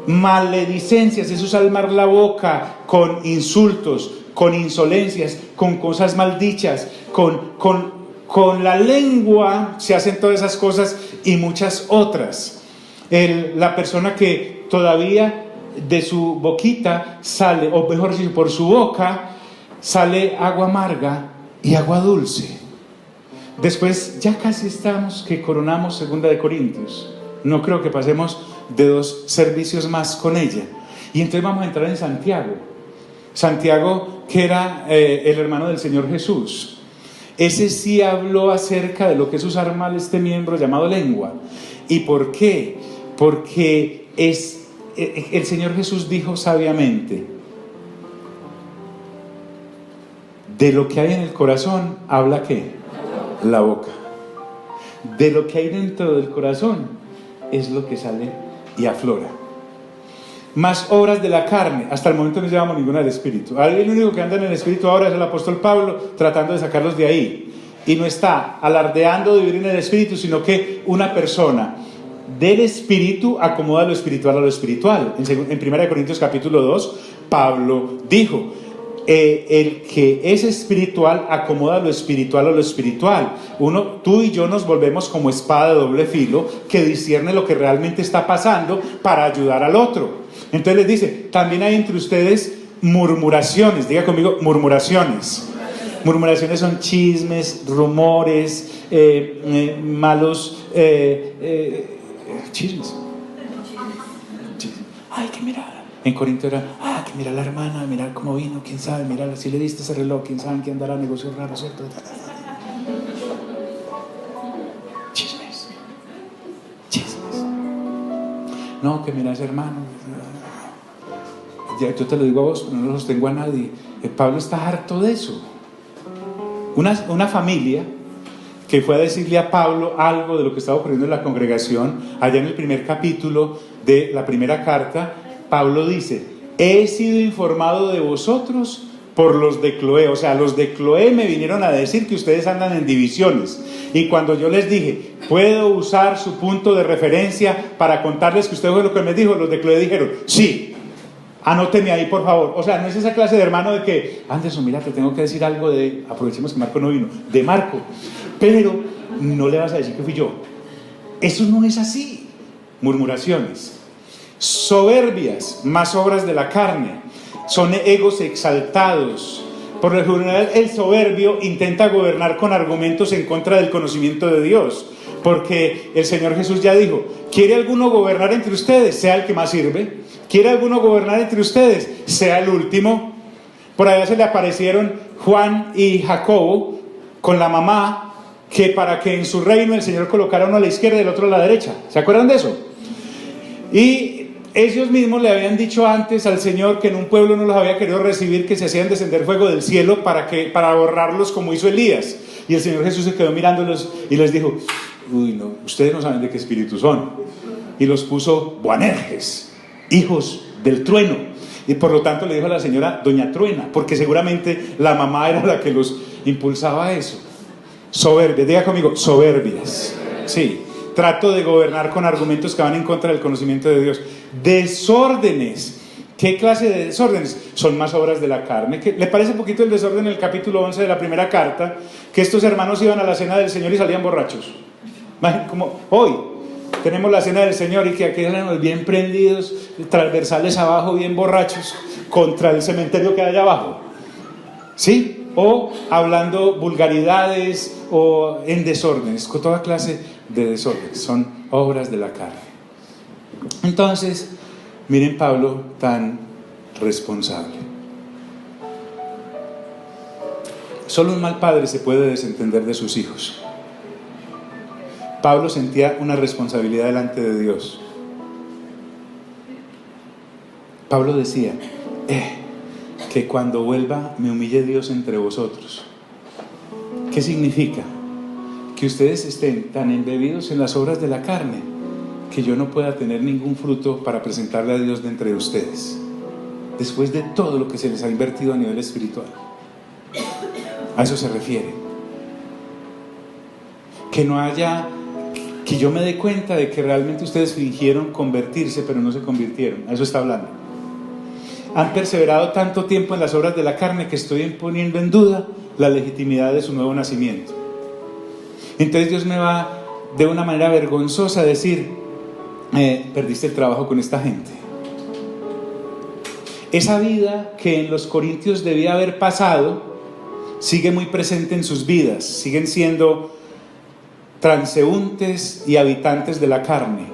A: Maledicencias, eso es almar la boca con insultos, con insolencias, con cosas maldichas, con la lengua se hacen todas esas cosas y muchas otras. La persona que todavía de su boquita sale, o mejor dicho, por su boca sale agua amarga y agua dulce. Después ya casi estamos que coronamos 2 de Corintios. No creo que pasemos de 2 servicios más con ella. Y entonces vamos a entrar en Santiago. Santiago, que era el hermano del Señor Jesús. Ese sí habló acerca de lo que es usar mal este miembro llamado lengua. ¿Y por qué? Porque el Señor Jesús dijo sabiamente: de lo que hay en el corazón, ¿habla qué? La boca. De lo que hay dentro del corazón es lo que sale y aflora. Más obras de la carne. Hasta el momento no llevamos ninguna del Espíritu. El único que anda en el Espíritu ahora es el apóstol Pablo, tratando de sacarlos de ahí. Y no está alardeando de vivir en el Espíritu, sino que una persona del Espíritu acomoda lo espiritual a lo espiritual. En 1 Corintios capítulo 2, Pablo dijo: el que es espiritual acomoda lo espiritual a lo espiritual. Tú y yo nos volvemos como espada de doble filo que discierne lo que realmente está pasando para ayudar al otro. Entonces les dice: también hay entre ustedes murmuraciones. Diga conmigo: murmuraciones. Murmuraciones son chismes, rumores, malos chismes. Ay, que mira, en Corinto era: que mira la hermana, mira cómo vino, quién sabe, mira si le diste ese reloj, quién sabe quién dará negocios raros, ¿cierto? Chismes. No, que mira ese hermano. Ya, yo te lo digo a vos, no lo sostengo a nadie. Pablo está harto de eso. Una familia que fue a decirle a Pablo algo de lo que estaba ocurriendo en la congregación, allá en el primer capítulo de la primera carta, Pablo dice: he sido informado de vosotros por los de Cloé. O sea, los de Cloé me vinieron a decir que ustedes andan en divisiones. Y cuando yo les dije: ¿puedo usar su punto de referencia para contarles que usted fue lo que me dijo?, los de Cloé dijeron: sí. Anóteme ahí, por favor. O sea, no es esa clase de hermano de que: Anderson, mira, te tengo que decir algo de... Aprovechemos que Marco no vino. De Marco. Pero no le vas a decir que fui yo. Eso no es así. Murmuraciones. Soberbias, más obras de la carne. Son egos exaltados. Por lo general, el soberbio intenta gobernar con argumentos en contra del conocimiento de Dios. Porque el Señor Jesús ya dijo: ¿quiere alguno gobernar entre ustedes? Sea el que más sirve. ¿Quiere alguno gobernar entre ustedes? Sea el último. Por allá se le aparecieron Juan y Jacobo con la mamá, que para que en su reino el Señor colocara uno a la izquierda y el otro a la derecha. ¿Se acuerdan de eso? Y ellos mismos le habían dicho antes al Señor que en un pueblo no los había querido recibir, que se hacían descender fuego del cielo para borrarlos como hizo Elías. Y el Señor Jesús se quedó mirándolos y les dijo: uy, no, ustedes no saben de qué espíritu son. Y los puso Boanerges, hijos del trueno. Y por lo tanto le dijo a la señora Doña Truena, porque seguramente la mamá era la que los impulsaba a eso. Soberbias, diga conmigo: soberbias. Sí, trato de gobernar con argumentos que van en contra del conocimiento de Dios. Desórdenes. ¿Qué clase de desórdenes? Son más obras de la carne. ¿Le parece un poquito el desorden en el capítulo 11 de la primera carta? Que estos hermanos iban a la cena del Señor y salían borrachos. Como hoy tenemos la cena del Señor y que aquí éramos bien prendidos, transversales abajo, bien borrachos, contra el cementerio que hay allá abajo. ¿Sí? O hablando vulgaridades o en desórdenes, con toda clase de desórdenes. Son obras de la carne. Entonces, miren Pablo tan responsable. Solo un mal padre se puede desentender de sus hijos. Pablo sentía una responsabilidad delante de Dios. Pablo decía: que cuando vuelva me humille Dios entre vosotros. ¿Qué significa? Que ustedes estén tan embebidos en las obras de la carne que yo no pueda tener ningún fruto para presentarle a Dios de entre ustedes, después de todo lo que se les ha invertido a nivel espiritual. A eso se refiere. Que yo me dé cuenta de que realmente ustedes fingieron convertirse, pero no se convirtieron. A eso está hablando. Han perseverado tanto tiempo en las obras de la carne que estoy poniendo en duda la legitimidad de su nuevo nacimiento. Entonces Dios me va de una manera vergonzosa a decir: perdiste el trabajo con esta gente. Esa vida que en los corintios debía haber pasado sigue muy presente en sus vidas. Siguen siendo transeúntes y habitantes de la carne.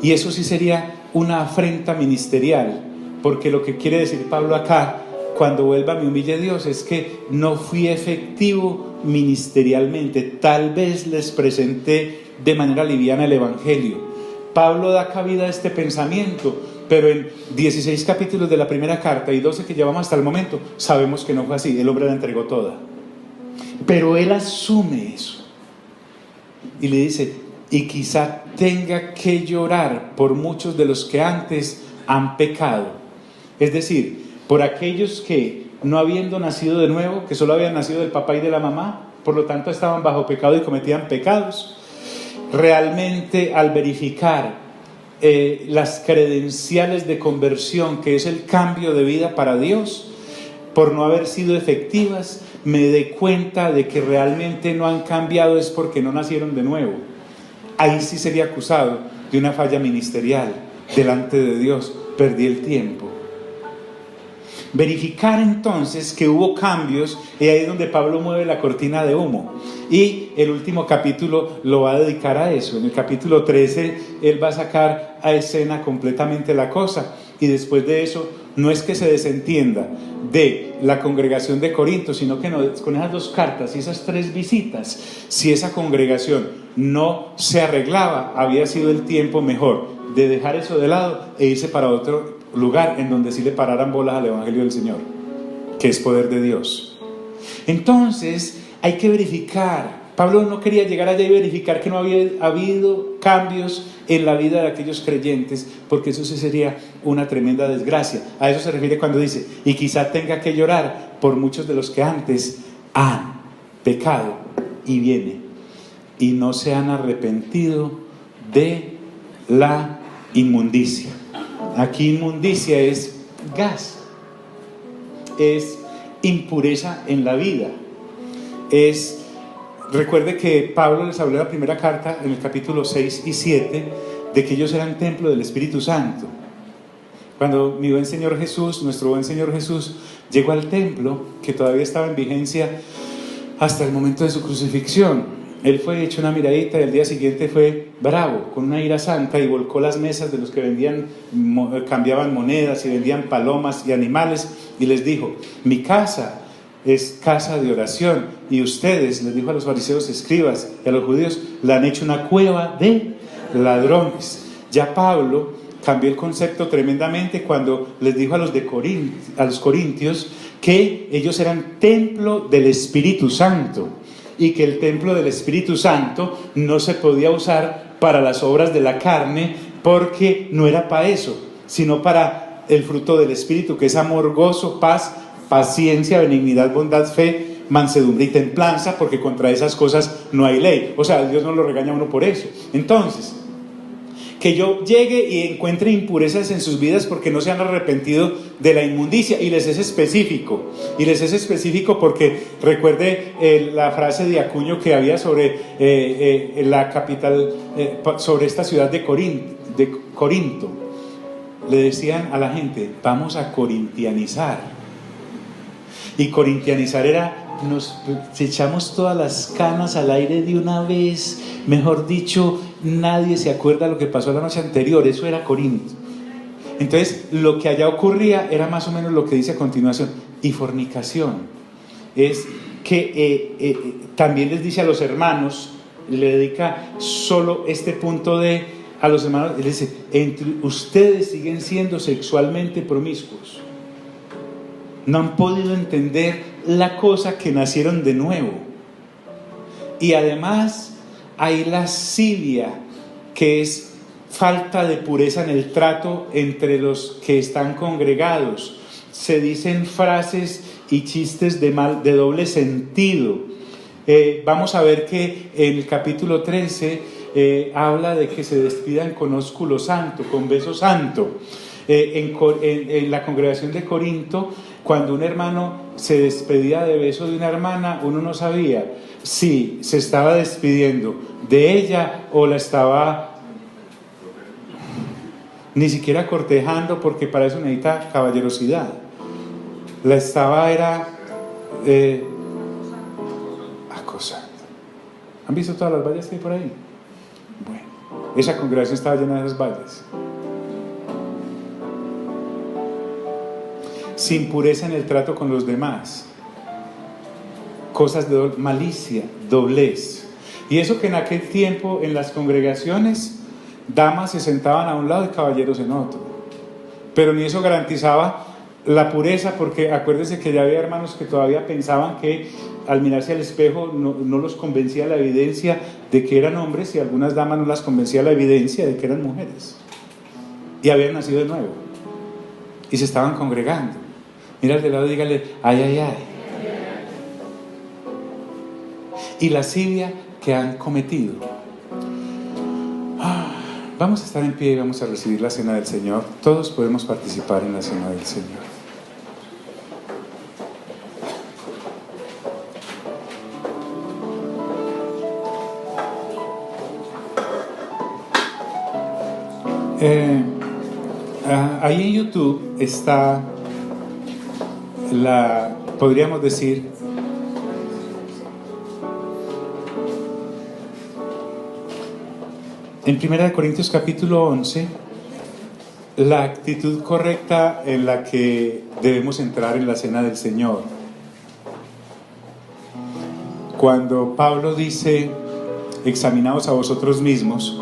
A: Y eso sí sería una afrenta ministerial, porque lo que quiere decir Pablo acá, cuando vuelva me humille Dios, es que no fui efectivo ministerialmente. Tal vez les presenté de manera liviana el Evangelio. Pablo da cabida a este pensamiento, pero en 16 capítulos de la primera carta y 12 que llevamos hasta el momento, sabemos que no fue así. El hombre la entregó toda. Pero él asume eso y le dice, y quizá tenga que llorar por muchos de los que antes han pecado. Es decir, por aquellos que, no habiendo nacido de nuevo, que solo habían nacido del papá y de la mamá, por lo tanto estaban bajo pecado y cometían pecados, realmente al verificar las credenciales de conversión, que es el cambio de vida para Dios, por no haber sido efectivas, me dé cuenta de que realmente no han cambiado es porque no nacieron de nuevo. Ahí sí sería acusado de una falla ministerial delante de Dios. Perdí el tiempo. Verificar entonces que hubo cambios, y ahí es donde Pablo mueve la cortina de humo. Y el último capítulo lo va a dedicar a eso. En el capítulo 13 él va a sacar a escena completamente la cosa, y después de eso no es que se desentienda de la congregación de Corinto, sino que con esas 2 cartas y esas 3 visitas, si esa congregación no se arreglaba, había sido el tiempo mejor de dejar eso de lado e irse para otro lugar en donde sí le pararan bolas al Evangelio del Señor, que es poder de Dios. Entonces hay que verificar. Pablo no quería llegar allá y verificar que no había habido cambios en la vida de aquellos creyentes, porque eso sí sería una tremenda desgracia. A eso se refiere cuando dice, y quizá tenga que llorar por muchos de los que antes han pecado, y viene, y no se han arrepentido de la inmundicia. Aquí inmundicia es gas, es impureza en la vida, recuerde que Pablo les habló en la primera carta, en el capítulo 6 y 7, de que ellos eran templo del Espíritu Santo. Cuando mi buen Señor Jesús, nuestro buen Señor Jesús, llegó al templo, que todavía estaba en vigencia hasta el momento de su crucifixión, él fue hecho una miradita y al día siguiente fue bravo, con una ira santa, y volcó las mesas de los que vendían, cambiaban monedas y vendían palomas y animales, y les dijo, mi casa es casa de oración, y ustedes, les dijo a los fariseos, escribas y a los judíos, la han hecho una cueva de ladrones. Ya Pablo cambió el concepto tremendamente cuando les dijo a los corintios que ellos eran templo del Espíritu Santo, y que el templo del Espíritu Santo no se podía usar para las obras de la carne, porque no era para eso, sino para el fruto del Espíritu, que es amor, gozo, paz, paciencia, benignidad, bondad, fe, mansedumbre y templanza, porque contra esas cosas no hay ley. O sea, Dios no lo regaña a uno por eso. Entonces, que yo llegue y encuentre impurezas en sus vidas porque no se han arrepentido de la inmundicia, y les es específico, porque recuerde la frase de Acuño que había sobre la capital, sobre esta ciudad de Corinto. Le decían a la gente, vamos a corintianizar, y corintianizar era, nos echamos todas las canas al aire de una vez, mejor dicho, nadie se acuerda de lo que pasó la noche anterior. Eso era Corinto. Entonces lo que allá ocurría era más o menos lo que dice a continuación. Y fornicación es que también les dice a los hermanos, le dedica solo este punto a los hermanos, les dice, ustedes siguen siendo sexualmente promiscuos, no han podido entender la cosa, que nacieron de nuevo, y además hay lascivia, que es falta de pureza en el trato entre los que están congregados. Se dicen frases y chistes de doble sentido. Vamos a ver que en el capítulo 13 habla de que se despidan con ósculo santo, con beso santo. En la congregación de Corinto, cuando un hermano se despedía de beso de una hermana, uno no sabía si se estaba despidiendo de ella o la estaba ni siquiera cortejando, porque para eso necesita caballerosidad. La estaba acosando. ¿Han visto todas las vallas que hay por ahí? Bueno, esa congregación estaba llena de esas vallas. Sin pureza en el trato con los demás, cosas de malicia, doblez. Y eso que en aquel tiempo en las congregaciones damas se sentaban a un lado y caballeros en otro, pero ni eso garantizaba la pureza, porque acuérdense que ya había hermanos que todavía pensaban que al mirarse al espejo no los convencía la evidencia de que eran hombres, y algunas damas no las convencía la evidencia de que eran mujeres y habían nacido de nuevo y se estaban congregando. Mira al de lado y dígale: ay, ay, ay. Y lascivia que han cometido. Vamos a estar en pie y vamos a recibir la cena del Señor. Todos podemos participar en la cena del Señor. Ahí en YouTube está podríamos decir, en 1 Corintios capítulo 11, la actitud correcta en la que debemos entrar en la cena del Señor. Cuando Pablo dice: examinaos a vosotros mismos,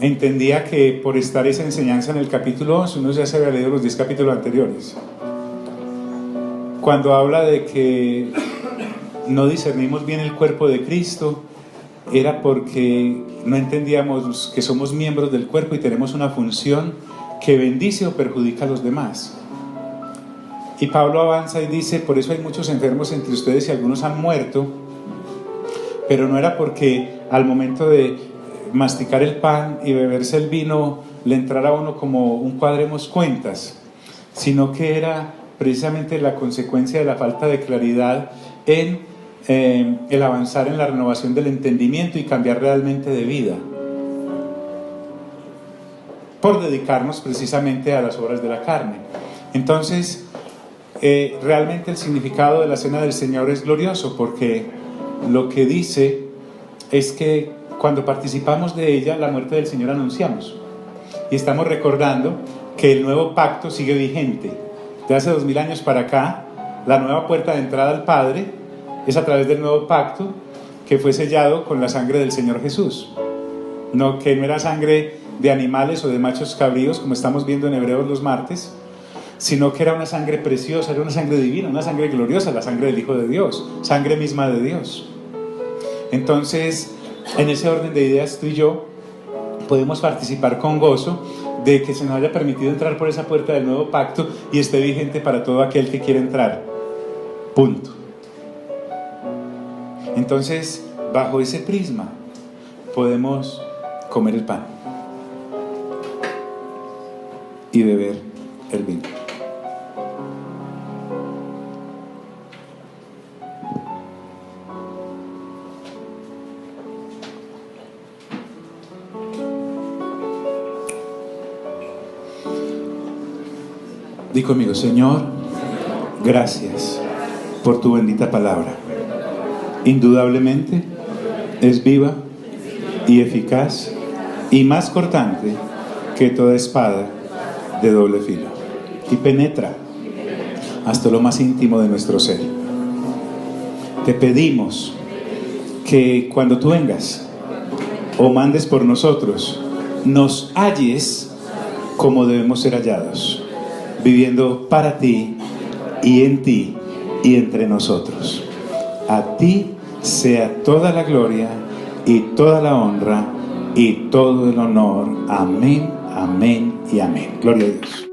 A: entendía que por estar esa enseñanza en el capítulo 11, uno ya se había leído los 10 capítulos anteriores. Cuando habla de que no discernimos bien el cuerpo de Cristo, era porque no entendíamos que somos miembros del cuerpo y tenemos una función que bendice o perjudica a los demás. Y Pablo avanza y dice: por eso hay muchos enfermos entre ustedes y algunos han muerto, pero no era porque al momento de masticar el pan y beberse el vino le entrara a uno como un cuadremos cuentas, sino que era precisamente la consecuencia de la falta de claridad en el avanzar en la renovación del entendimiento y cambiar realmente de vida, por dedicarnos precisamente a las obras de la carne. Entonces, realmente el significado de la cena del Señor es glorioso, porque lo que dice es que cuando participamos de ella, la muerte del Señor anunciamos, y estamos recordando que el nuevo pacto sigue vigente. De hace 2000 años para acá, la nueva puerta de entrada al Padre es a través del nuevo pacto, que fue sellado con la sangre del Señor Jesús. No, que no era sangre de animales o de machos cabríos, como estamos viendo en Hebreos los martes, sino que era una sangre preciosa, era una sangre divina, una sangre gloriosa, la sangre del Hijo de Dios, sangre misma de Dios. Entonces, en ese orden de ideas, tú y yo podemos participar con gozo de que se nos haya permitido entrar por esa puerta del nuevo pacto y esté vigente para todo aquel que quiera entrar. Punto. Entonces, bajo ese prisma, podemos comer el pan y beber el vino. Di conmigo: Señor, gracias por tu bendita palabra. Indudablemente es viva y eficaz y más cortante que toda espada de doble filo, y penetra hasta lo más íntimo de nuestro ser. Te pedimos que cuando tú vengas o mandes por nosotros, nos halles como debemos ser hallados, viviendo para ti y en ti y entre nosotros. A ti sea toda la gloria y toda la honra y todo el honor. Amén, amén y amén. Gloria a Dios.